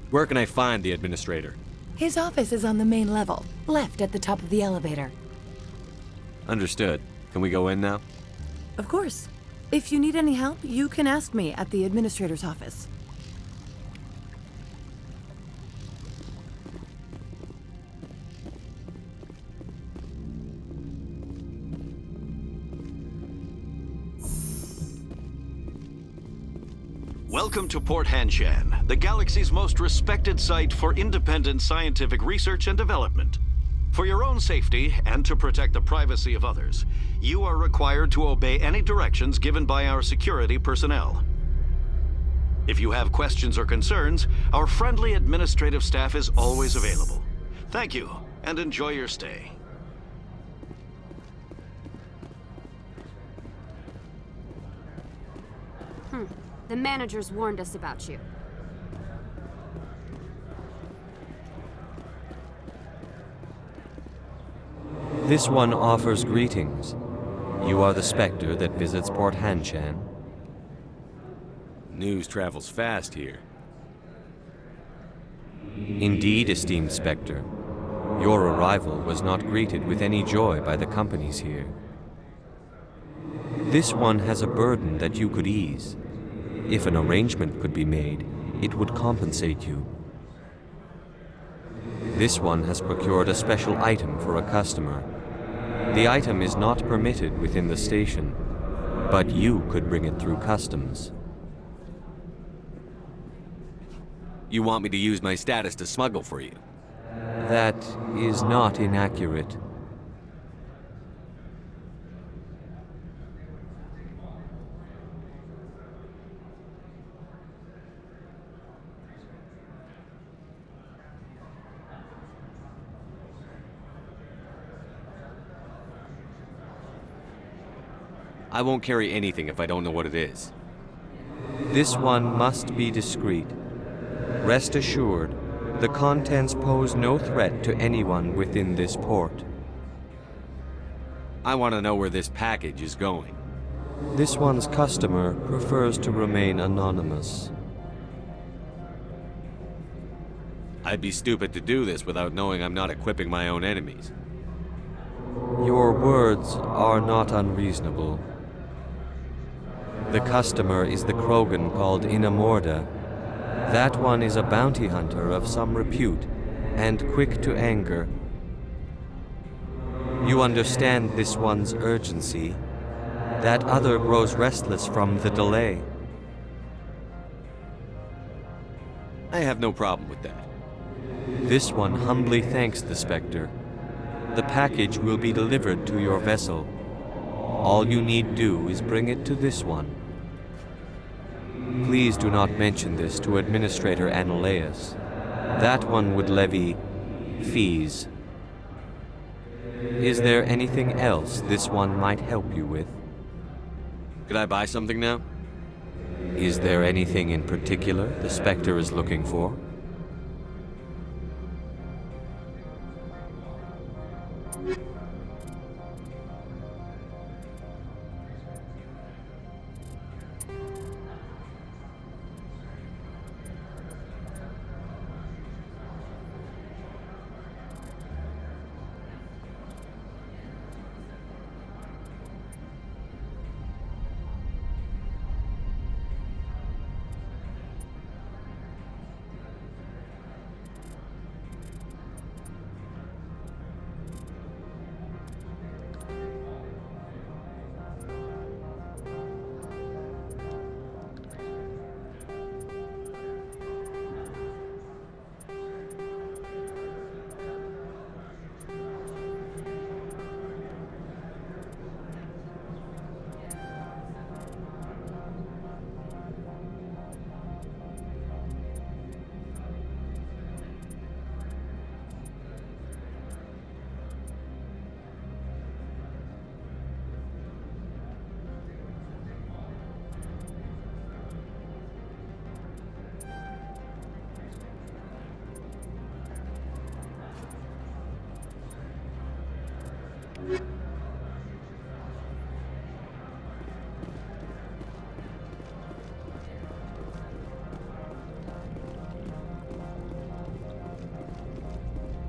Where can I find the Administrator? His office is on the main level, left at the top of the elevator. Understood. Can we go in now? Of course. If you need any help, you can ask me at the Administrator's office. Welcome to Port Hanshan, the galaxy's most respected site for independent scientific research and development. For your own safety and to protect the privacy of others, you are required to obey any directions given by our security personnel. If you have questions or concerns, our friendly administrative staff is always available. Thank you, and enjoy your stay. The managers warned us about you. This one offers greetings. You are the Spectre that visits Port Hanshan. News travels fast here. Indeed, esteemed Spectre. Your arrival was not greeted with any joy by the companies here. This one has a burden that you could ease. If an arrangement could be made, it would compensate you. This one has procured a special item for a customer. The item is not permitted within the station, but you could bring it through customs. You want me to use my status to smuggle for you? That is not inaccurate. I won't carry anything if I don't know what it is. This one must be discreet. Rest assured, the contents pose no threat to anyone within this port. I want to know where this package is going. This one's customer prefers to remain anonymous. I'd be stupid to do this without knowing I'm not equipping my own enemies. Your words are not unreasonable. The customer is the Krogan called Inamorda. That one is a bounty hunter of some repute, and quick to anger. You understand this one's urgency. That other grows restless from the delay. I have no problem with that. This one humbly thanks the Spectre. The package will be delivered to your vessel. All you need do is bring it to this one. Please do not mention this to Administrator Analeus. That one would levy fees. Is there anything else this one might help you with? Could I buy something now? Is there anything in particular the Spectre is looking for?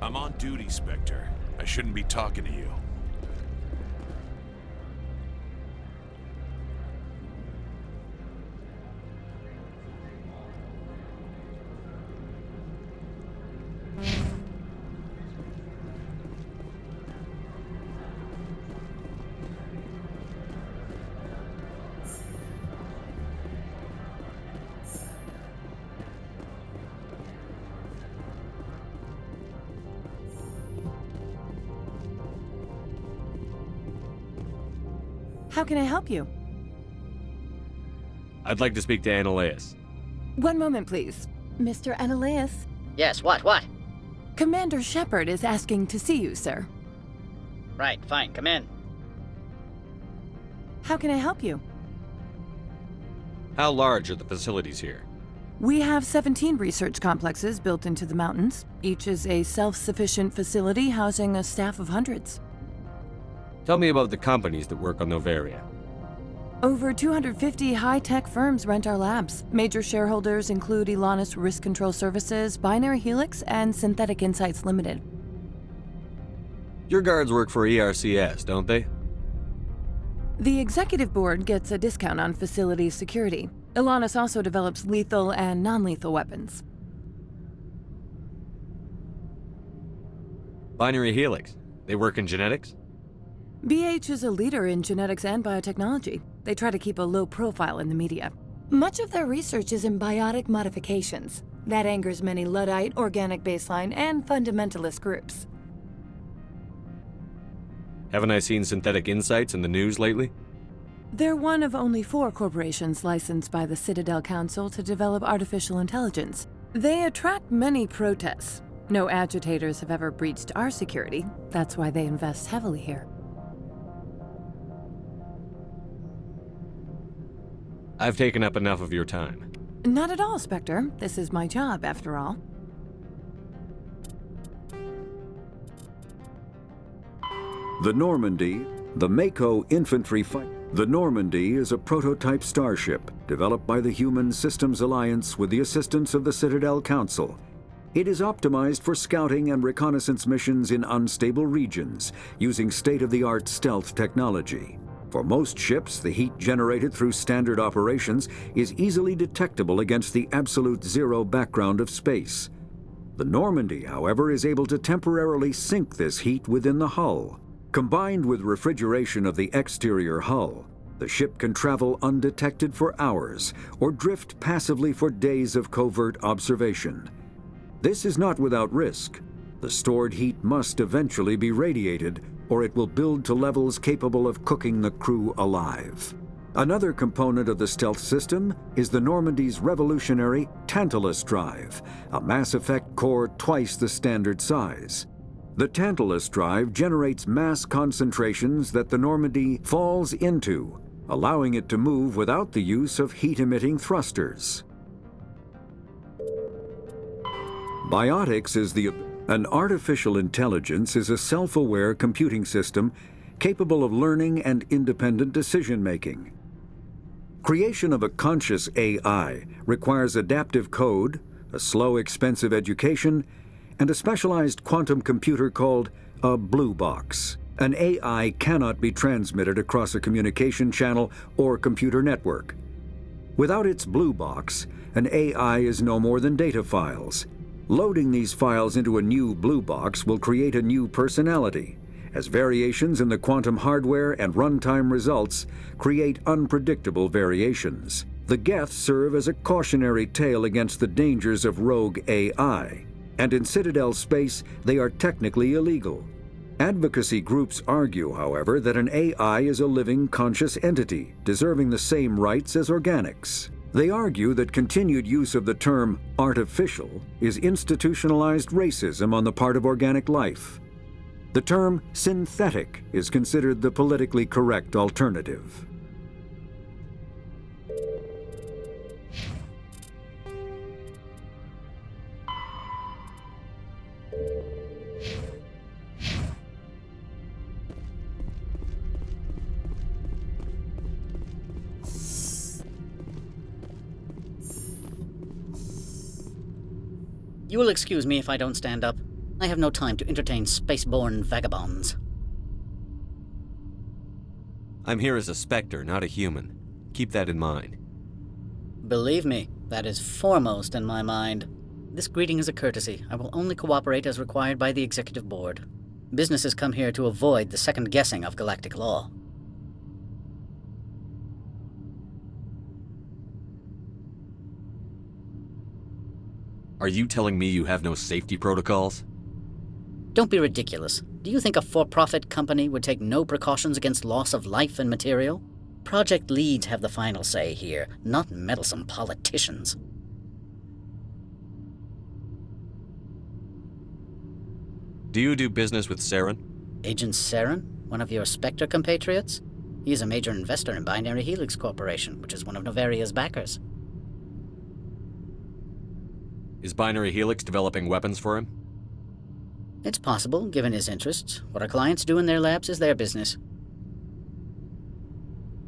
I'm on duty, Spectre. I shouldn't be talking to you. How can I help you? I'd like to speak to Analeus. One moment, please. Mr. Analeus? Yes, what? Commander Shepard is asking to see you, sir. Right, fine, come in. How can I help you? How large are the facilities here? We have 17 research complexes built into the mountains. Each is a self-sufficient facility housing a staff of hundreds. Tell me about the companies that work on Noveria. Over 250 high-tech firms rent our labs. Major shareholders include Elanus Risk Control Services, Binary Helix, and Synthetic Insights Limited. Your guards work for ERCS, don't they? The executive board gets a discount on facility security. Elanus also develops lethal and non-lethal weapons. Binary Helix. They work in genetics? BH is a leader in genetics and biotechnology. They try to keep a low profile in the media. Much of their research is in biotic modifications. That angers many Luddite, organic baseline, and fundamentalist groups. Haven't I seen Synthetic Insights in the news lately? They're one of only 4 corporations licensed by the Citadel Council to develop artificial intelligence. They attract many protests. No agitators have ever breached our security. That's why they invest heavily here. I've taken up enough of your time. Not at all, Spectre. This is my job, after all. The Normandy, the Mako infantry fight. The Normandy is a prototype starship developed by the Human Systems Alliance with the assistance of the Citadel Council. It is optimized for scouting and reconnaissance missions in unstable regions using state-of-the-art stealth technology. For most ships, the heat generated through standard operations is easily detectable against the absolute zero background of space. The Normandy, however, is able to temporarily sink this heat within the hull. Combined with refrigeration of the exterior hull, the ship can travel undetected for hours or drift passively for days of covert observation. This is not without risk. The stored heat must eventually be radiated, or it will build to levels capable of cooking the crew alive. Another component of the stealth system is the Normandy's revolutionary Tantalus drive, a Mass Effect core twice the standard size. The Tantalus drive generates mass concentrations that the Normandy falls into, allowing it to move without the use of heat-emitting thrusters. Biotics is an artificial intelligence is a self-aware computing system capable of learning and independent decision-making. Creation of a conscious AI requires adaptive code, a slow, expensive education, and a specialized quantum computer called a blue box. An AI cannot be transmitted across a communication channel or computer network. Without its blue box, an AI is no more than data files. Loading these files into a new blue box will create a new personality, as variations in the quantum hardware and runtime results create unpredictable variations. The Geth serve as a cautionary tale against the dangers of rogue AI, and in Citadel space, they are technically illegal. Advocacy groups argue, however, that an AI is a living, conscious entity, deserving the same rights as organics. They argue that continued use of the term artificial is institutionalized racism on the part of organic life. The term synthetic is considered the politically correct alternative. You will excuse me if I don't stand up. I have no time to entertain spaceborne vagabonds. I'm here as a Spectre, not a human. Keep that in mind. Believe me, that is foremost in my mind. This greeting is a courtesy. I will only cooperate as required by the Executive Board. Businesses come here to avoid the second guessing of galactic law. Are you telling me you have no safety protocols? Don't be ridiculous. Do you think a for-profit company would take no precautions against loss of life and material? Project leads have the final say here, not meddlesome politicians. Do you do business with Saren? Agent Saren? One of your Spectre compatriots? He is a major investor in Binary Helix Corporation, which is one of Novaria's backers. Is Binary Helix developing weapons for him? It's possible, given his interests. What our clients do in their labs is their business.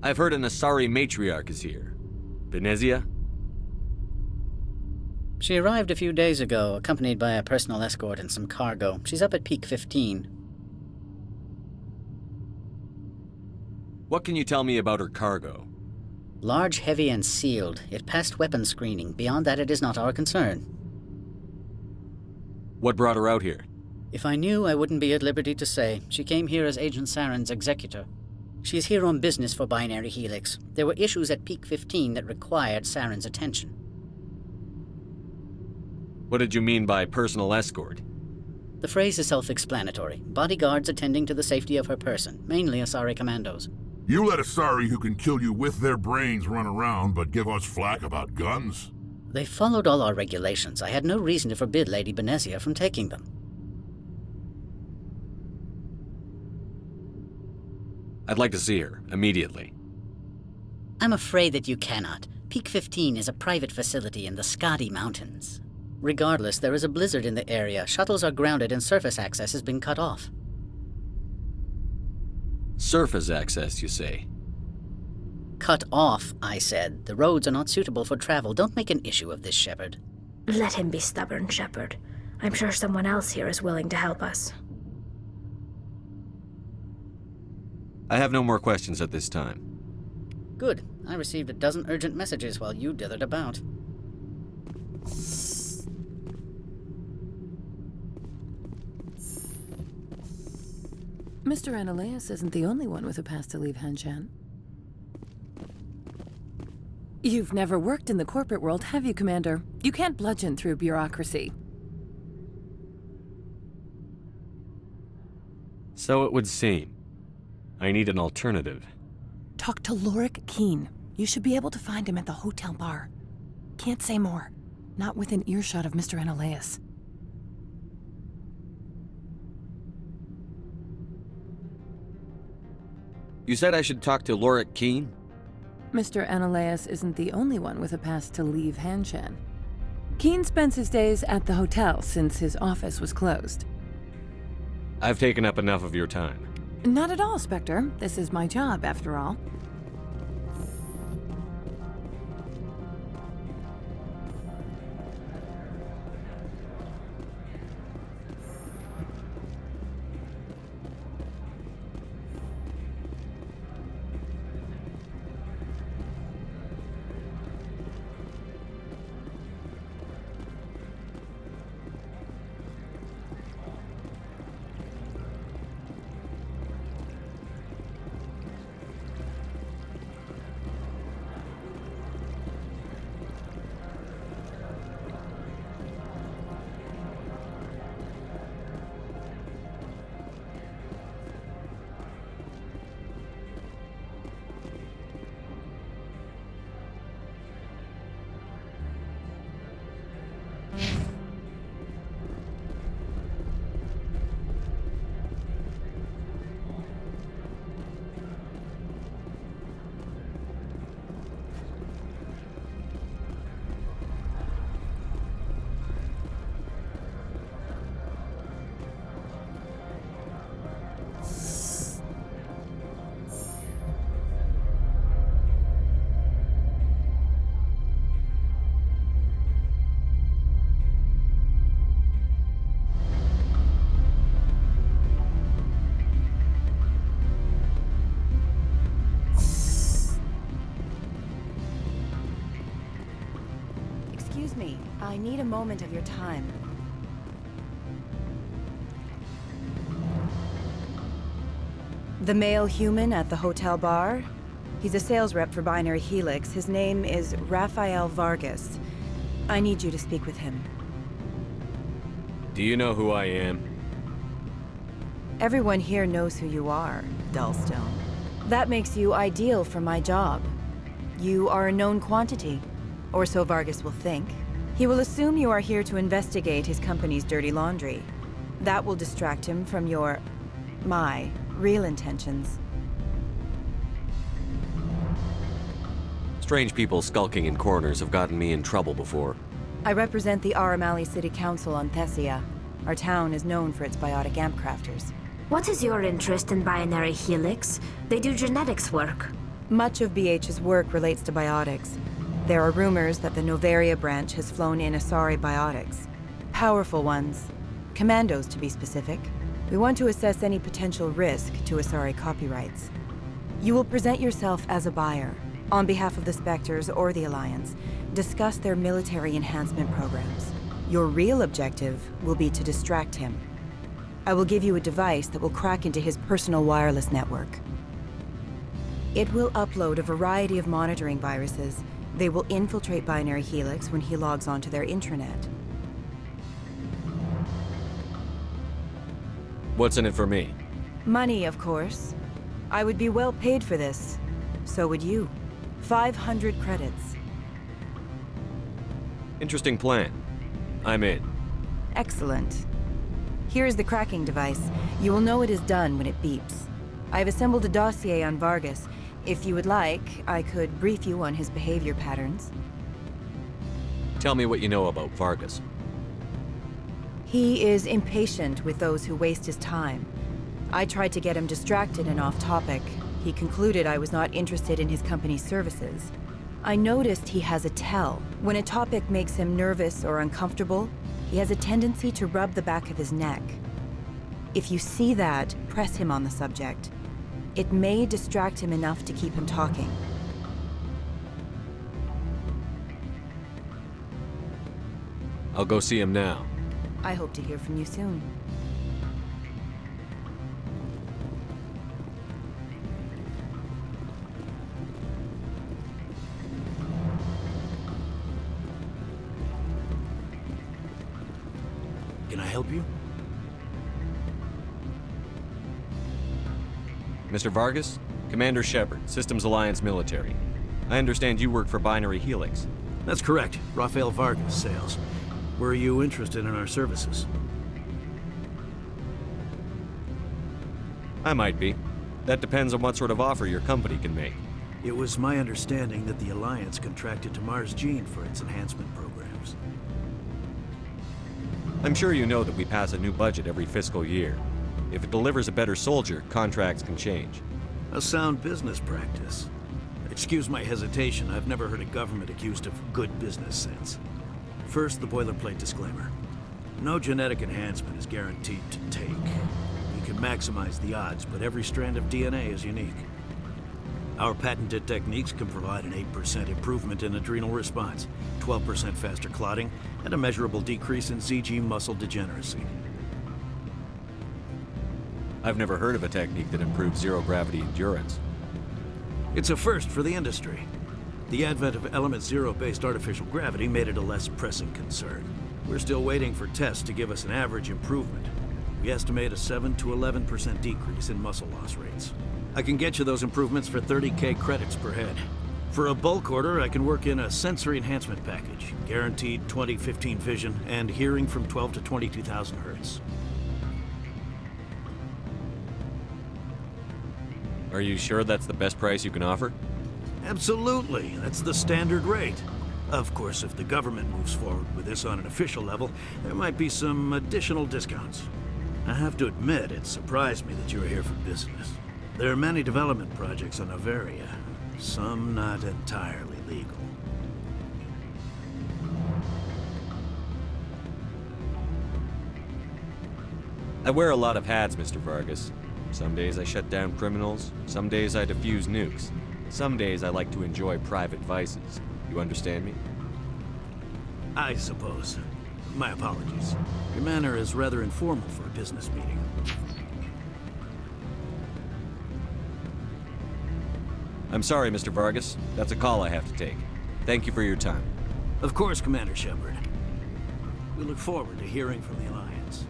I've heard an Asari matriarch is here. Benezia? She arrived a few days ago, accompanied by a personal escort and some cargo. She's up at Peak 15. What can you tell me about her cargo? Large, heavy, and sealed. It passed weapons screening. Beyond that, it is not our concern. What brought her out here? If I knew, I wouldn't be at liberty to say. She came here as Agent Saren's executor. She's here on business for Binary Helix. There were issues at Peak 15 that required Saren's attention. What did you mean by personal escort? The phrase is self-explanatory. Bodyguards attending to the safety of her person, mainly Asari commandos. You let Asari who can kill you with their brains run around, but give us flack about guns? They followed all our regulations. I had no reason to forbid Lady Benezia from taking them. I'd like to see her, immediately. I'm afraid that you cannot. Peak 15 is a private facility in the Skadi Mountains. Regardless, there is a blizzard in the area. Shuttles are grounded and surface access has been cut off. Surface access, you say? Cut off, I said. The roads are not suitable for travel. Don't make an issue of this, Shepard. Let him be stubborn, Shepard. I'm sure someone else here is willing to help us. I have no more questions at this time. Good. I received a dozen urgent messages while you dithered about. Mr. Ananias isn't the only one with a pass to leave Hanshan. You've never worked in the corporate world, have you, Commander? You can't bludgeon through bureaucracy. So it would seem. I need an alternative. Talk to Lorik Keen. You should be able to find him at the hotel bar. Can't say more. Not within earshot of Mr. Ananias. You said I should talk to Lorik Keen? Mr. Ananias isn't the only one with a pass to leave Hanshan. Keen spends his days at the hotel since his office was closed. I've taken up enough of your time. Not at all, Spectre. This is my job, after all. Excuse me, I need a moment of your time. The male human at the hotel bar? He's a sales rep for Binary Helix. His name is Rafael Vargas. I need you to speak with him. Do you know who I am? Everyone here knows who you are, Dullstone. That makes you ideal for my job. You are a known quantity, or so Vargas will think. He will assume you are here to investigate his company's dirty laundry. That will distract him from my real intentions. Strange people skulking in corners have gotten me in trouble before. I represent the Aramali City Council on Thessia. Our town is known for its biotic amp crafters. What is your interest in Binary Helix? They do genetics work. Much of BH's work relates to biotics. There are rumors that the Noveria branch has flown in Asari biotics. Powerful ones. Commandos, to be specific. We want to assess any potential risk to Asari copyrights. You will present yourself as a buyer, on behalf of the Spectres or the Alliance. Discuss their military enhancement programs. Your real objective will be to distract him. I will give you a device that will crack into his personal wireless network. It will upload a variety of monitoring viruses. They will infiltrate Binary Helix when he logs onto their intranet. What's in it for me? Money, of course. I would be well paid for this. So would you. 500 credits. Interesting plan. I'm in. Excellent. Here's the cracking device. You will know it is done when it beeps. I've assembled a dossier on Vargas. If you would like, I could brief you on his behavior patterns. Tell me what you know about Vargas. He is impatient with those who waste his time. I tried to get him distracted and off topic. He concluded I was not interested in his company's services. I noticed he has a tell. When a topic makes him nervous or uncomfortable, he has a tendency to rub the back of his neck. If you see that, press him on the subject. It may distract him enough to keep him talking. I'll go see him now. I hope to hear from you soon. Can I help you? Mr. Vargas? Commander Shepard, Systems Alliance Military. I understand you work for Binary Helix. That's correct. Rafael Vargas, sales. Were you interested in our services? I might be. That depends on what sort of offer your company can make. It was my understanding that the Alliance contracted to Mars Gene for its enhancement programs. I'm sure you know that we pass a new budget every fiscal year. If it delivers a better soldier, contracts can change. A sound business practice. Excuse my hesitation, I've never heard a government accused of good business sense. First, the boilerplate disclaimer. No genetic enhancement is guaranteed to take. We can maximize the odds, but every strand of DNA is unique. Our patented techniques can provide an 8% improvement in adrenal response, 12% faster clotting, and a measurable decrease in ZG muscle degeneracy. I've never heard of a technique that improves zero-gravity endurance. It's a first for the industry. The advent of Element Zero-based artificial gravity made it a less pressing concern. We're still waiting for tests to give us an average improvement. We estimate a 7 to 11% decrease in muscle loss rates. I can get you those improvements for 30K credits per head. For a bulk order, I can work in a sensory enhancement package, guaranteed 20/15 vision, and hearing from 12 to 22,000 hertz. Are you sure that's the best price you can offer? Absolutely. That's the standard rate. Of course, if the government moves forward with this on an official level, there might be some additional discounts. I have to admit, it surprised me that you were here for business. There are many development projects on Noveria, some not entirely legal. I wear a lot of hats, Mr. Vargas. Some days I shut down criminals, some days I defuse nukes. Some days I like to enjoy private vices. You understand me? I suppose. My apologies. Your manner is rather informal for a business meeting. I'm sorry, Mr. Vargas. That's a call I have to take. Thank you for your time. Of course, Commander Shepard. We look forward to hearing from the Alliance.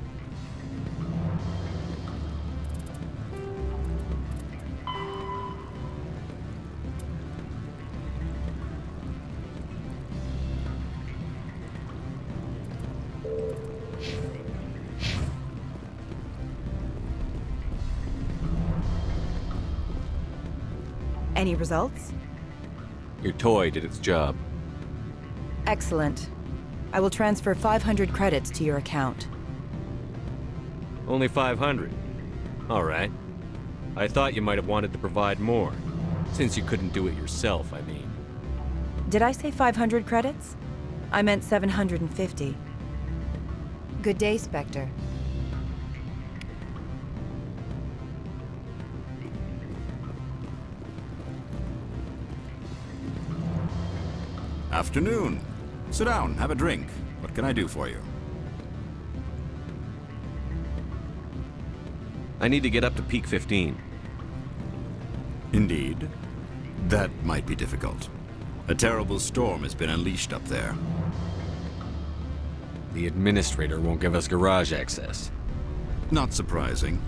Any results? Your toy did its job. Excellent. I will transfer 500 credits to your account. Only 500. All right. I thought you might have wanted to provide more. Since you couldn't do it yourself, I mean. Did I say 500 credits? I meant 750. Good day, Spectre. Afternoon. Sit down, have a drink. What can I do for you? I need to get up to peak 15. Indeed. That might be difficult. A terrible storm has been unleashed up there. The administrator won't give us garage access. Not surprising.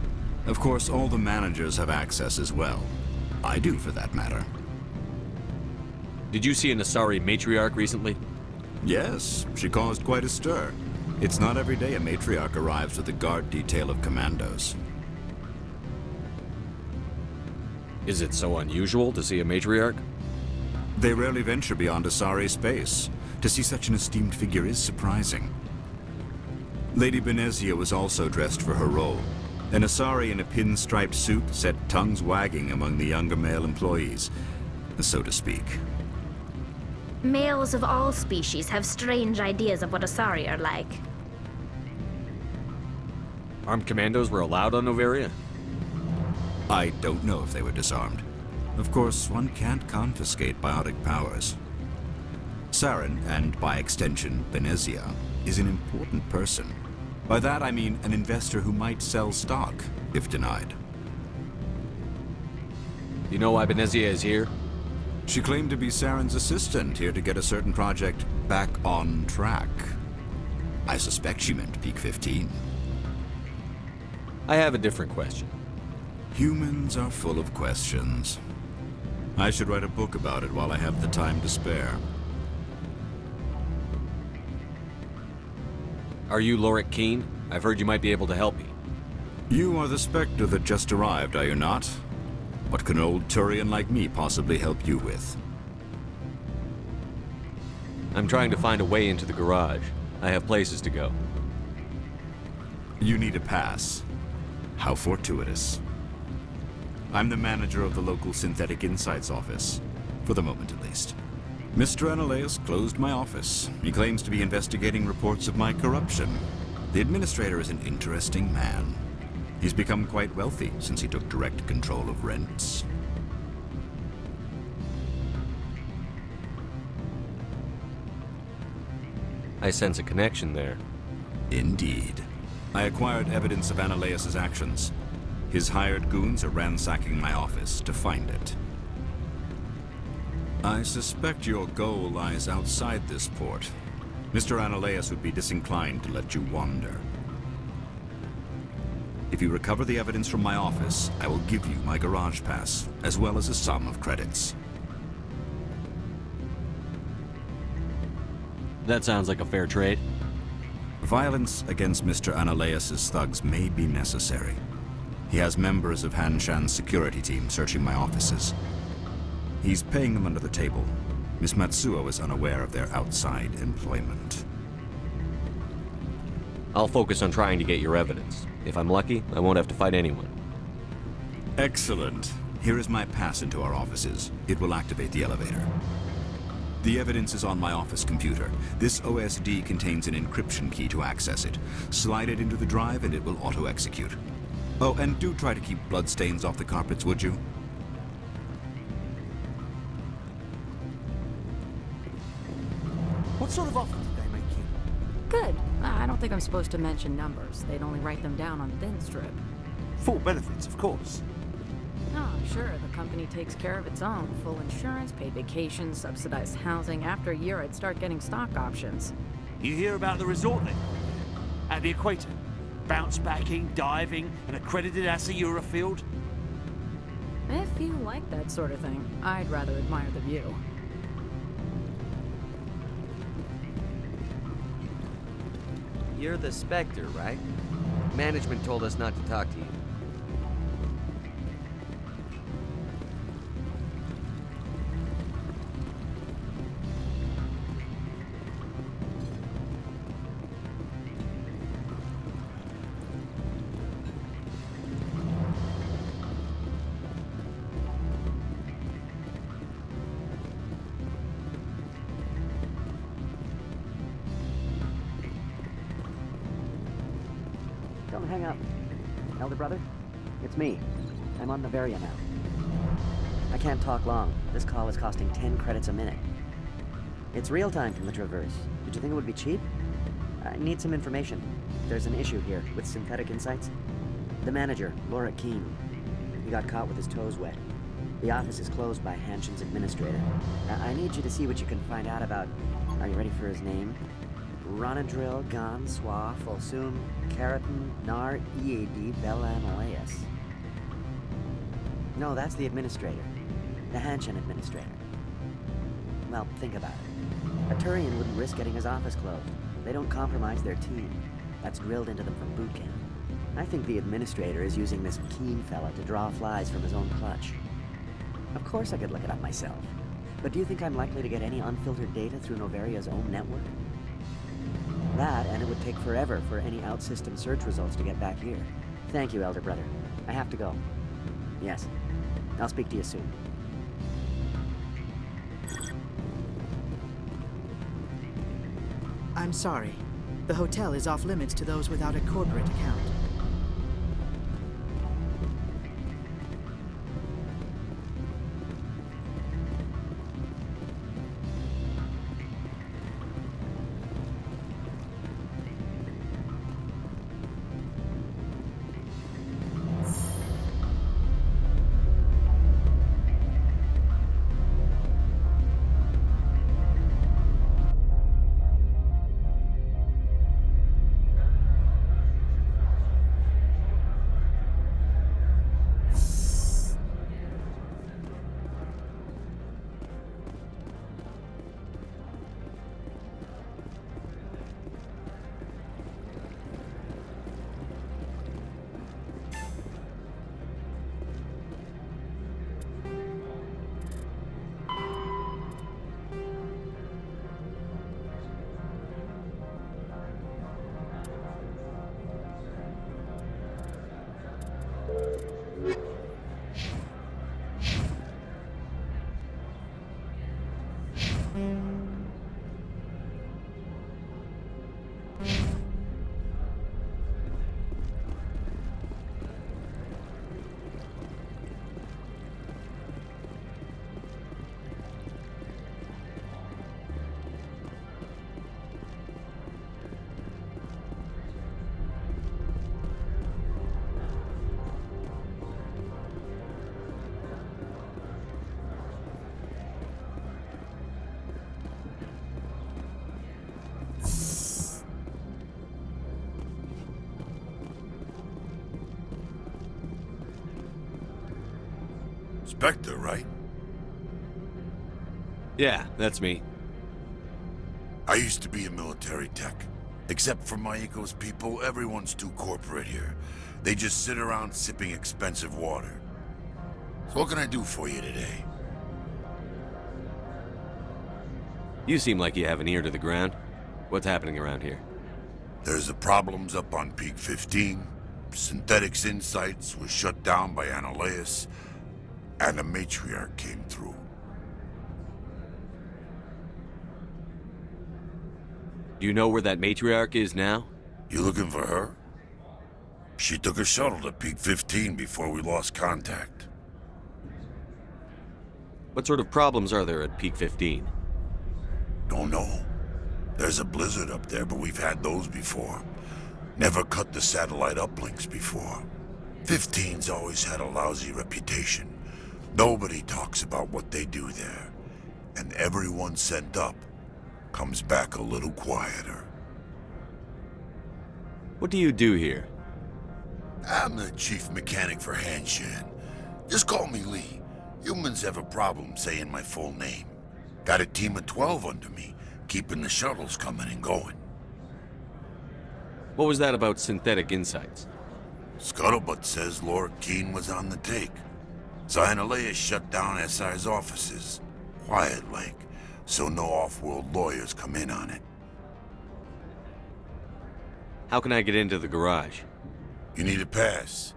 Of course, all the managers have access as well. I do, for that matter. Did you see an Asari matriarch recently? Yes, she caused quite a stir. It's not every day a matriarch arrives with a guard detail of commandos. Is it so unusual to see a matriarch? They rarely venture beyond Asari space. To see such an esteemed figure is surprising. Lady Benezia was also dressed for her role. An Asari in a pinstriped suit set tongues wagging among the younger male employees, so to speak. Males of all species have strange ideas of what Asari are like. Armed commandos were allowed on Noveria? I don't know if they were disarmed. Of course, one can't confiscate biotic powers. Saren, and by extension, Benezia, is an important person. By that I mean an investor who might sell stock, if denied. You know why Benezia is here? She claimed to be Saren's assistant, here to get a certain project back on track. I suspect she meant Peak 15. I have a different question. Humans are full of questions. I should write a book about it while I have the time to spare. Are you Lorik Keen? I've heard you might be able to help me. You are the Spectre that just arrived, are you not? What can an old Turian like me possibly help you with? I'm trying to find a way into the garage. I have places to go. You need a pass. How fortuitous. I'm the manager of the local Synthetic Insights office. For the moment, at least. Mr. Analeus closed my office. He claims to be investigating reports of my corruption. The administrator is an interesting man. He's become quite wealthy since he took direct control of rents. I sense a connection there. Indeed. I acquired evidence of Analeus' actions. His hired goons are ransacking my office to find it. I suspect your goal lies outside this port. Mr. Analeus would be disinclined to let you wander. If you recover the evidence from my office, I will give you my garage pass, as well as a sum of credits. That sounds like a fair trade. Violence against Mr. Analeus' thugs may be necessary. He has members of Han Shan's security team searching my offices. He's paying them under the table. Miss Matsuo is unaware of their outside employment. I'll focus on trying to get your evidence. If I'm lucky, I won't have to fight anyone. Excellent. Here is my pass into our offices. It will activate the elevator. The evidence is on my office computer. This OSD contains an encryption key to access it. Slide it into the drive and it will auto-execute. Oh, and do try to keep bloodstains off the carpets, would you? What sort of offer did they make you? Good. I don't think I'm supposed to mention numbers. They'd only write them down on thin strip. Full benefits, of course. Oh, sure. The company takes care of its own. Full insurance, paid vacations, subsidized housing. After a year, I'd start getting stock options. You hear about the resort then? At the equator? Bounce backing, diving, an accredited ASA Eurofield? If you like that sort of thing, I'd rather admire the view. You're the Spectre, right? Management told us not to talk to you. Don't hang up. Elder brother, it's me. I'm on Noveria now. I can't talk long. This call is costing 10 credits a minute. It's real time from the Traverse. Did you think it would be cheap? I need some information. There's an issue here with Synthetic Insights. The manager, Lorik Keen. He got caught with his toes wet. The office is closed by Hanshen's administrator. I need you to see what you can find out about... Are you ready for his name? Ronadril Gan Swa Folsum Keratin Nar Ead Bella Analeas. No, that's the administrator. The Hanshen administrator. Well, think about it. A Turian wouldn't risk getting his office closed. They don't compromise their team. That's drilled into them from boot camp. I think the administrator is using this Keen fella to draw flies from his own clutch. Of course I could look it up myself. But do you think I'm likely to get any unfiltered data through Novaria's own network? That, and it would take forever for any out-system search results to get back here. Thank you, Elder Brother. I have to go. Yes. I'll speak to you soon. I'm sorry. The hotel is off limits to those without a corporate account. Spectre, right? Yeah, that's me. I used to be a military tech. Except for Maiko's people, everyone's too corporate here. They just sit around sipping expensive water. So what can I do for you today? You seem like you have an ear to the ground. What's happening around here? There's the problems up on Peak 15. Synthetics Insights was shut down by Analeas. And a matriarch came through. Do you know where that matriarch is now? You looking for her? She took a shuttle to Peak 15 before we lost contact. What sort of problems are there at Peak 15? Don't know. There's a blizzard up there, but we've had those before. Never cut the satellite uplinks before. 15's always had a lousy reputation. Nobody talks about what they do there. And everyone sent up comes back a little quieter. What do you do here? I'm the chief mechanic for Hanshen. Just call me Lee. Humans have a problem saying my full name. Got a team of 12 under me, keeping the shuttles coming and going. What was that about Synthetic Insights? Scuttlebutt says Laura Keen was on the take. So Analeas shut down SI's offices. Quiet like, so no off-world lawyers come in on it. How can I get into the garage? You need a pass.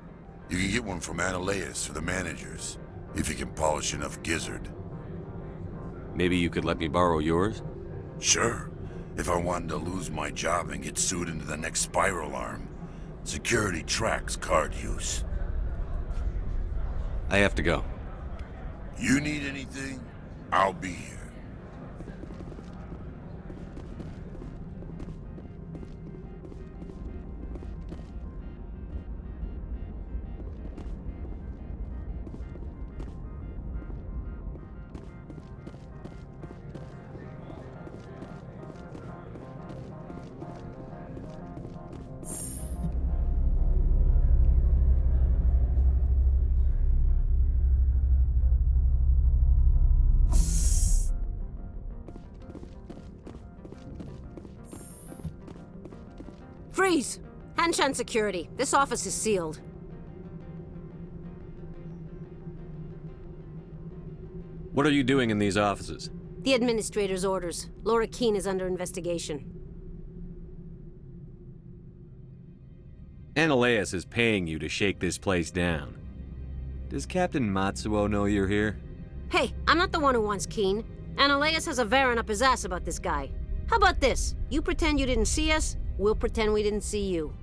You can get one from Analeas or the managers, if you can polish enough gizzard. Maybe you could let me borrow yours? Sure. If I wanted to lose my job and get sued into the next spiral arm. Security tracks card use. I have to go. You need anything? I'll be here. Freeze! Hanshan security. This office is sealed. What are you doing in these offices? The administrator's orders. Laura Keene is under investigation. Ananias is paying you to shake this place down. Does Captain Matsuo know you're here? Hey, I'm not the one who wants Keene. Ananias has a Varen up his ass about this guy. How about this? You pretend you didn't see us, we'll pretend we didn't see you.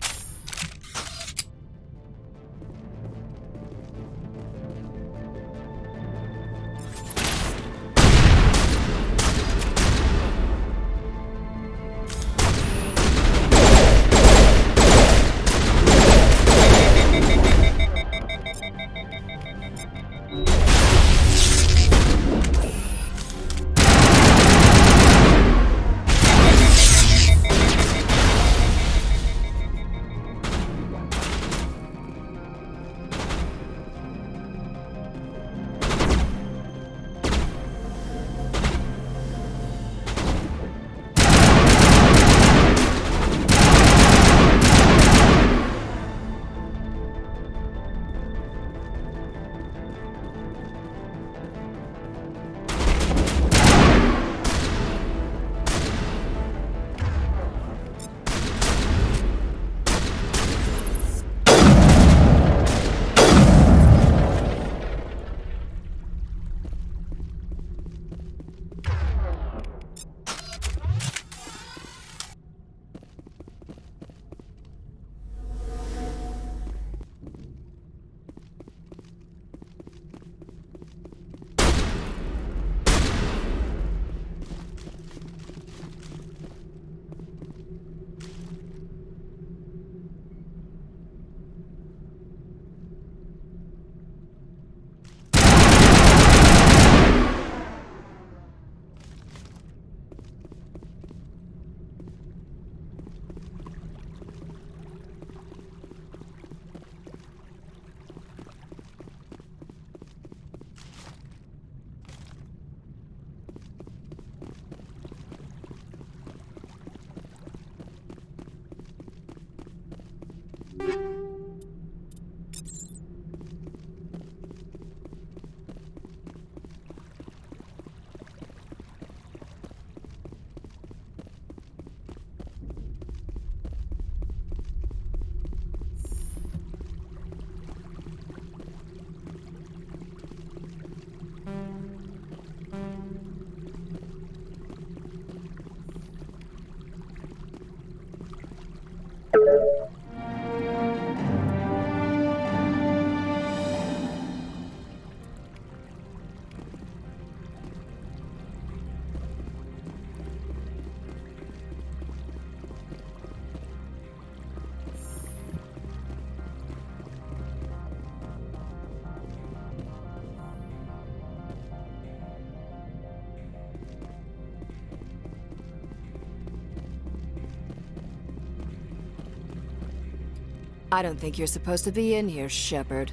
I don't think you're supposed to be in here, Shepard.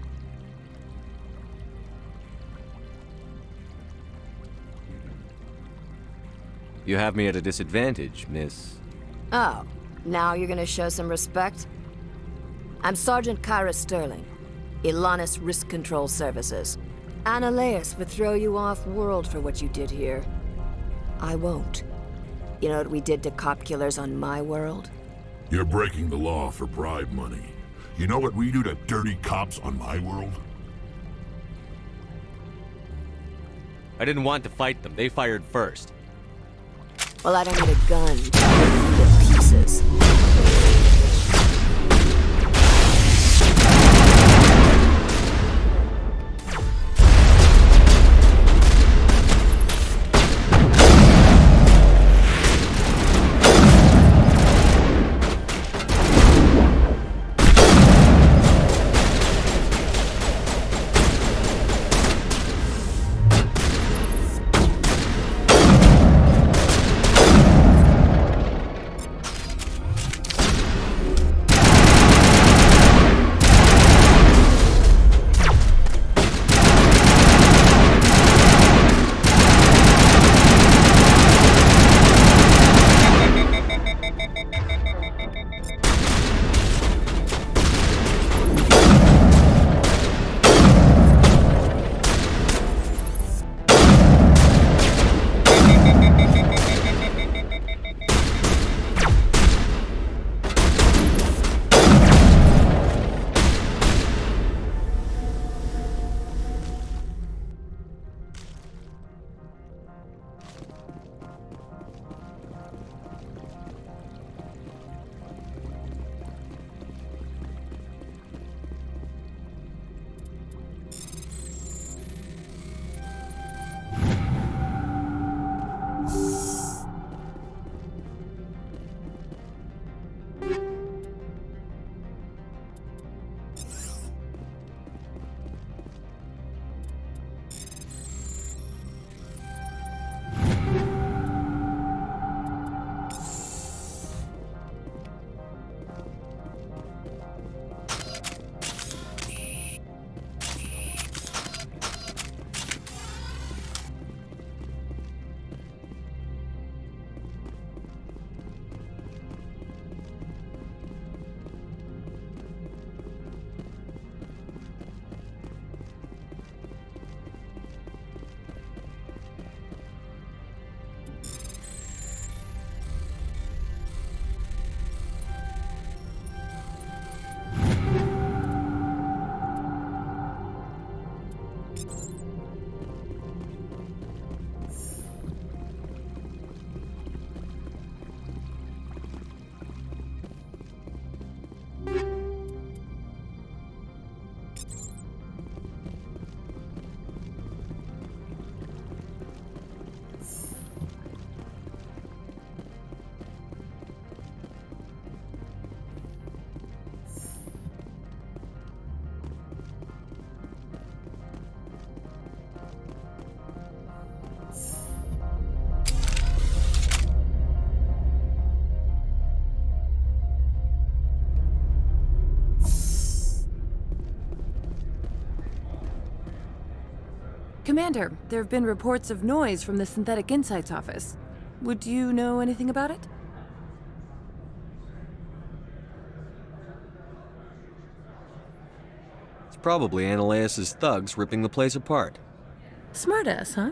You have me at a disadvantage, miss. Oh, now you're gonna show some respect? I'm Sergeant Kyra Sterling, Ilanis Risk Control Services. Ananias would throw you off-world for what you did here. I won't. You know what we did to cop killers on my world? You're breaking the law for bribe money. You know what we do to dirty cops on my world? I didn't want to fight them. They fired first. Well, I don't need a gun to rip you to pieces. Commander, there have been reports of noise from the Synthetic Insights office. Would you know anything about it? It's probably Ananias' thugs ripping the place apart. Smartass, huh?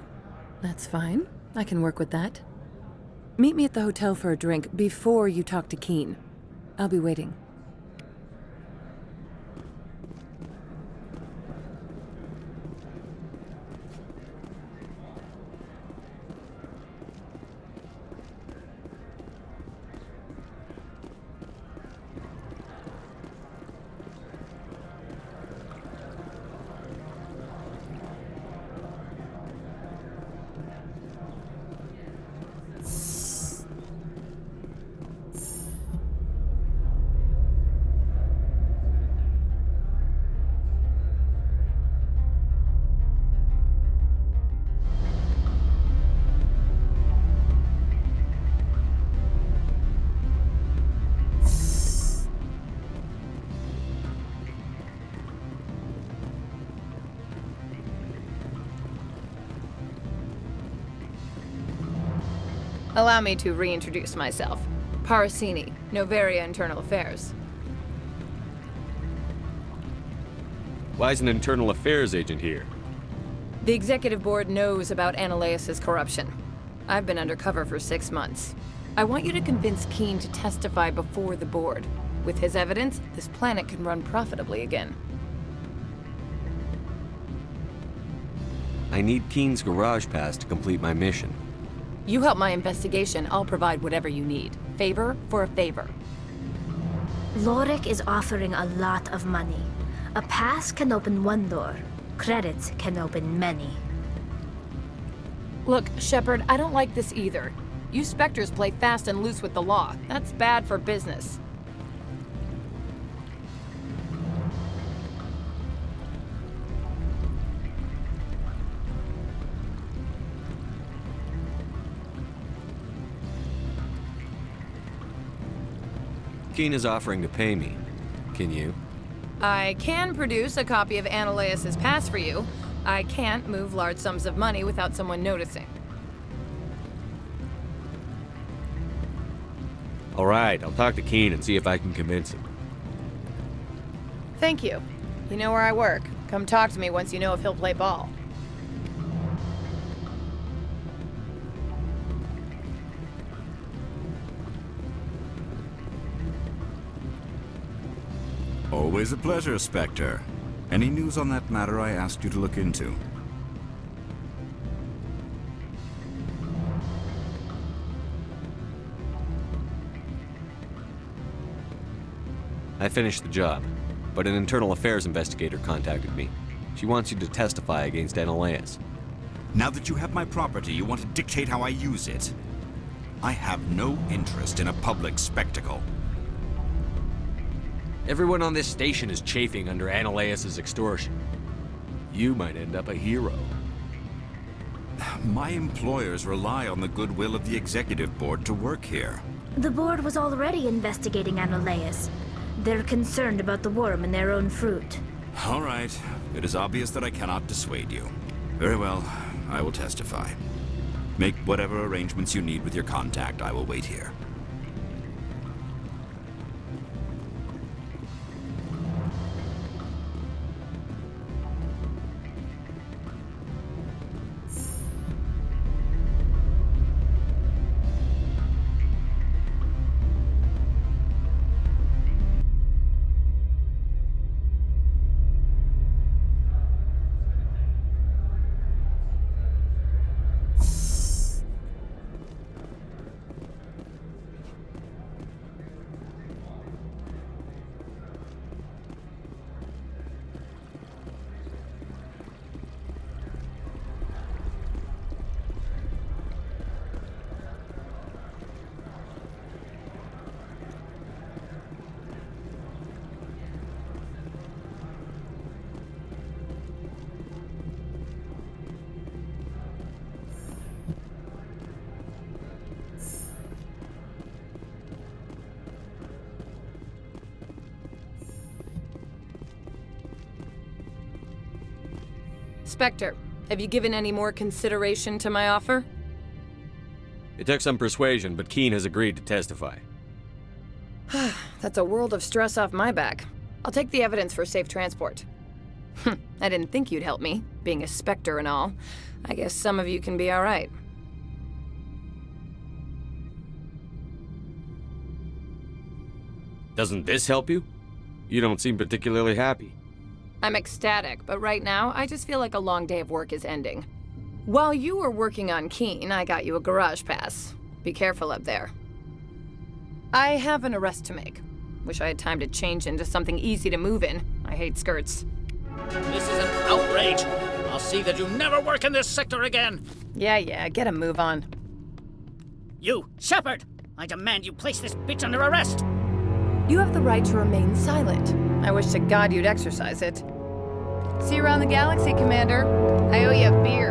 That's fine. I can work with that. Meet me at the hotel for a drink before you talk to Keen. I'll be waiting. Allow me to reintroduce myself. Parasini, Novaria Internal Affairs. Why is an internal affairs agent here? The Executive Board knows about Ananias' corruption. I've been undercover for 6 months. I want you to convince Keen to testify before the board. With his evidence, this planet can run profitably again. I need Keen's garage pass to complete my mission. You help my investigation, I'll provide whatever you need. Favor for a favor. Lorik is offering a lot of money. A pass can open one door. Credits can open many. Look, Shepard, I don't like this either. You Spectres play fast and loose with the law. That's bad for business. Keen is offering to pay me. Can you? I can produce a copy of Ananias' pass for you. I can't move large sums of money without someone noticing. All right, I'll talk to Keen and see if I can convince him. Thank you. You know where I work. Come talk to me once you know if he'll play ball. Always a pleasure, Spectre. Any news on that matter I asked you to look into? I finished the job, but an internal affairs investigator contacted me. She wants you to testify against Ananias. Now that you have my property, you want to dictate how I use it. I have no interest in a public spectacle. Everyone on this station is chafing under Ananias' extortion. You might end up a hero. My employers rely on the goodwill of the Executive Board to work here. The board was already investigating Ananias. They're concerned about the worm in their own fruit. All right. It is obvious that I cannot dissuade you. Very well. I will testify. Make whatever arrangements you need with your contact. I will wait here. Spectre, Have you given any more consideration to my offer? It took some persuasion, but Keene has agreed to testify. That's a world of stress off my back. I'll take the evidence for safe transport. I didn't think you'd help me, being a Spectre and all. I guess some of you can be alright. Doesn't this help you? You don't seem particularly happy. I'm ecstatic, but right now, I just feel like a long day of work is ending. While you were working on Keene, I got you a garage pass. Be careful up there. I have an arrest to make. Wish I had time to change into something easy to move in. I hate skirts. This is an outrage. I'll see that you never work in this sector again. Yeah, get a move on. You, Shepard! I demand you place this bitch under arrest! You have the right to remain silent. I wish to God you'd exercise it. See you around the galaxy, Commander. I owe you a beer.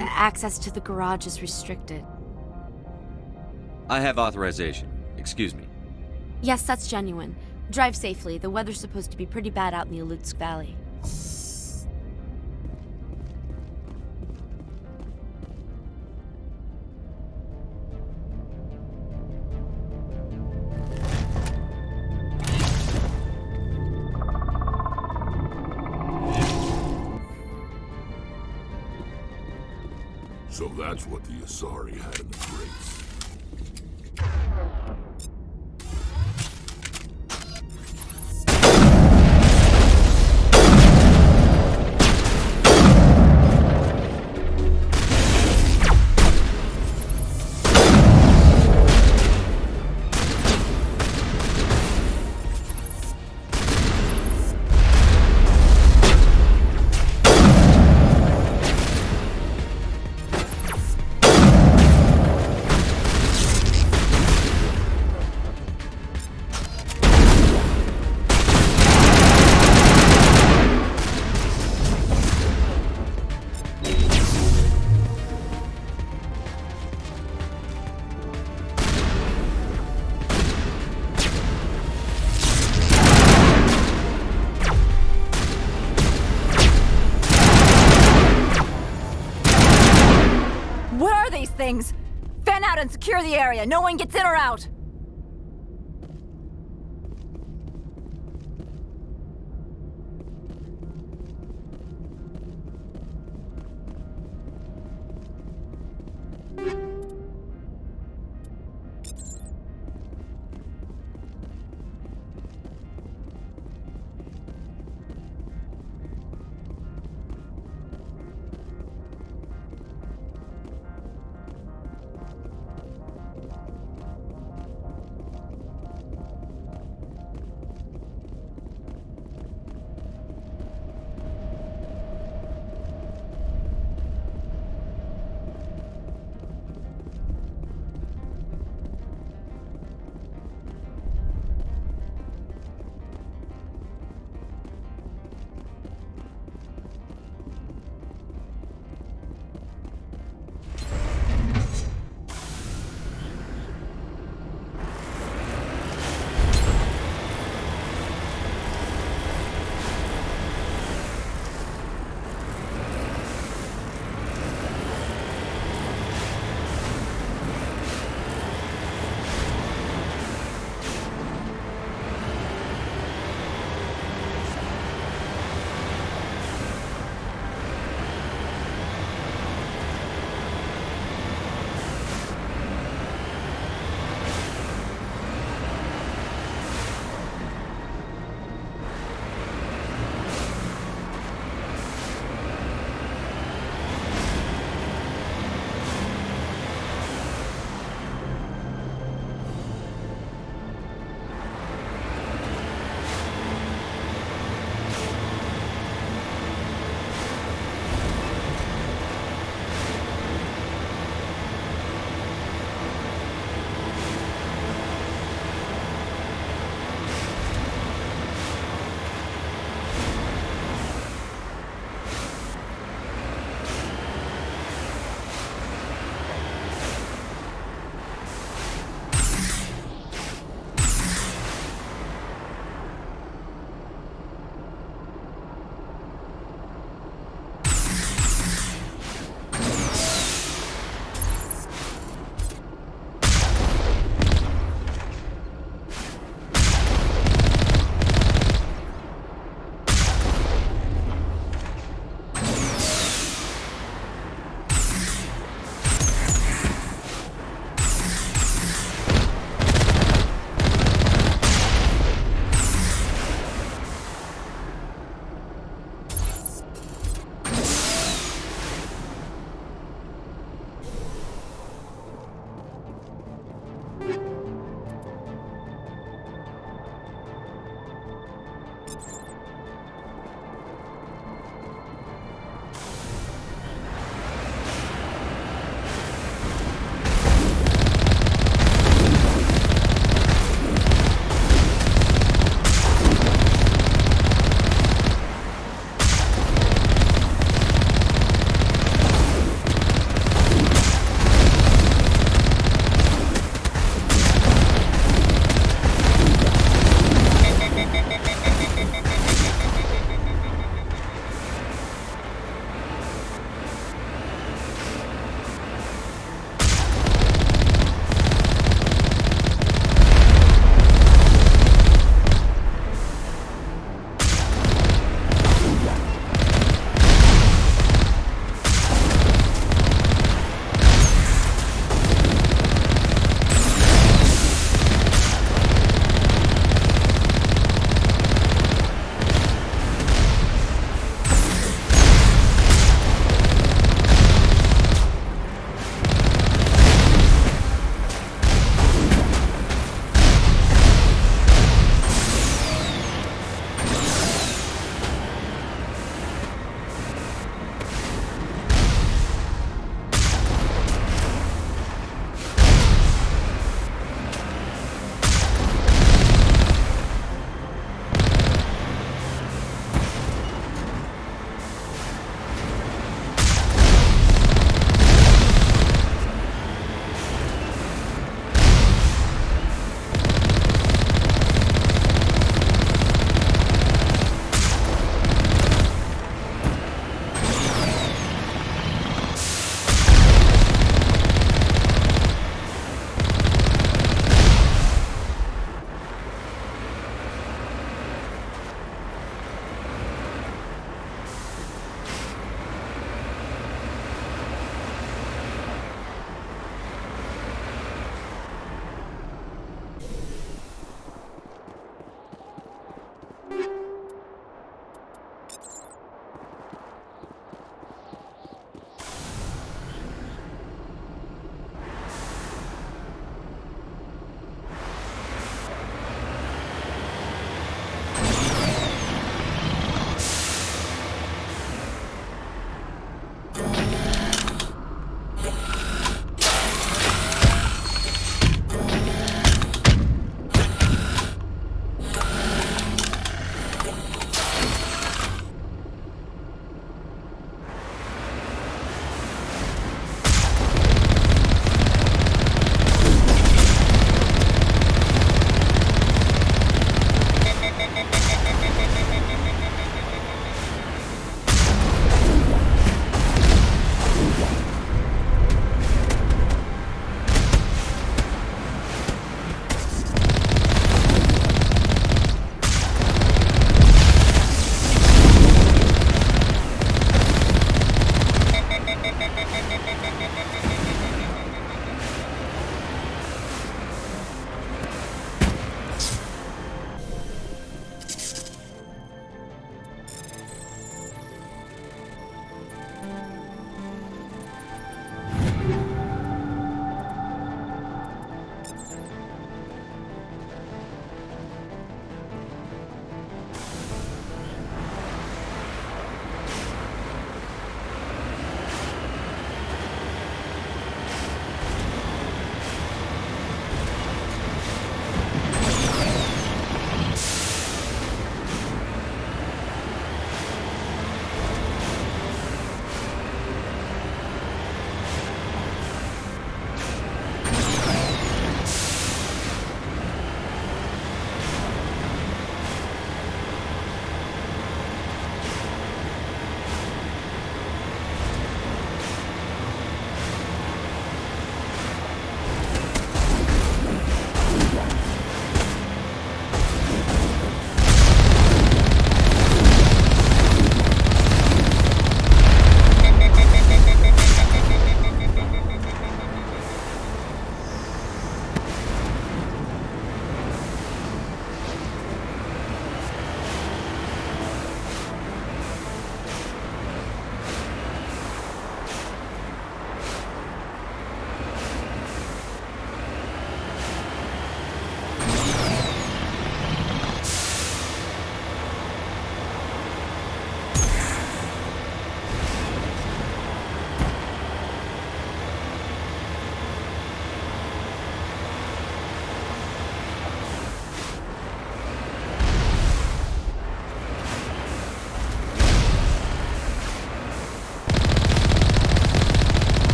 Access to the garage is restricted. I have authorization. Excuse me. Yes, that's genuine. Drive safely. The weather's supposed to be pretty bad out in the Alutsk Valley. So that's what the Asari had in the crates. What are these things? Fan out and secure the area. No one gets in or out.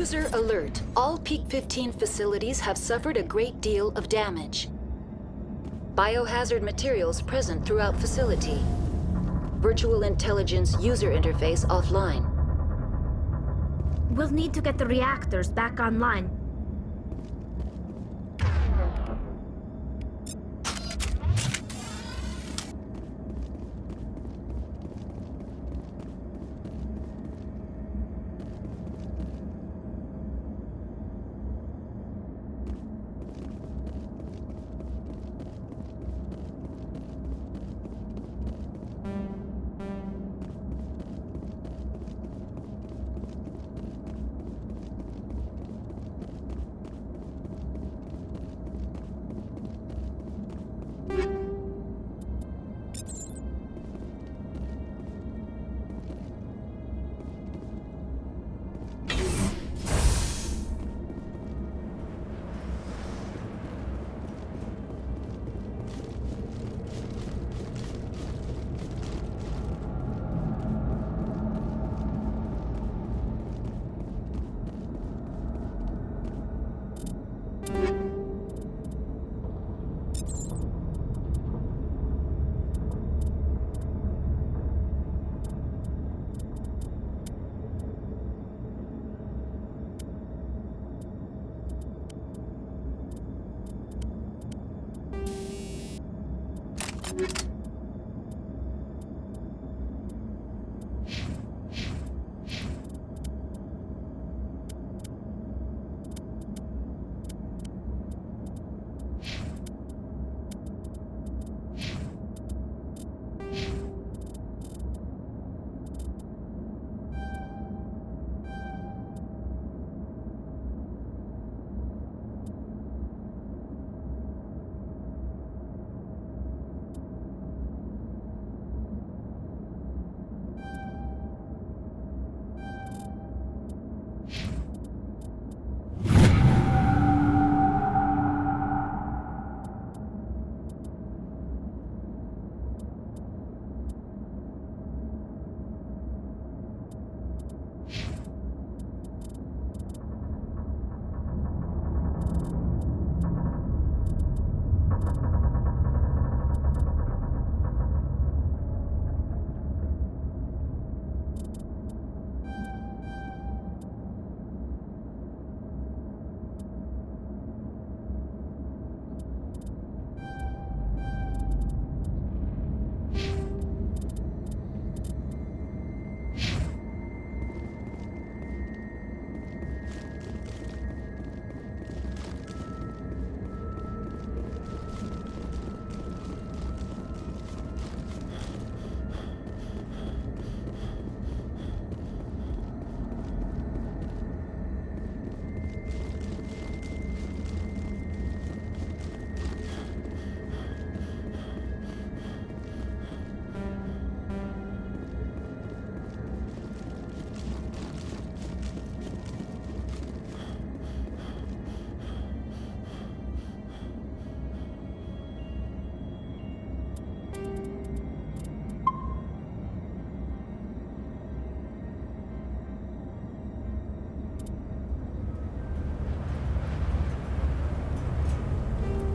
User alert. All Peak 15 facilities have suffered a great deal of damage. Biohazard materials present throughout facility. Virtual intelligence user interface offline. We'll need to get the reactors back online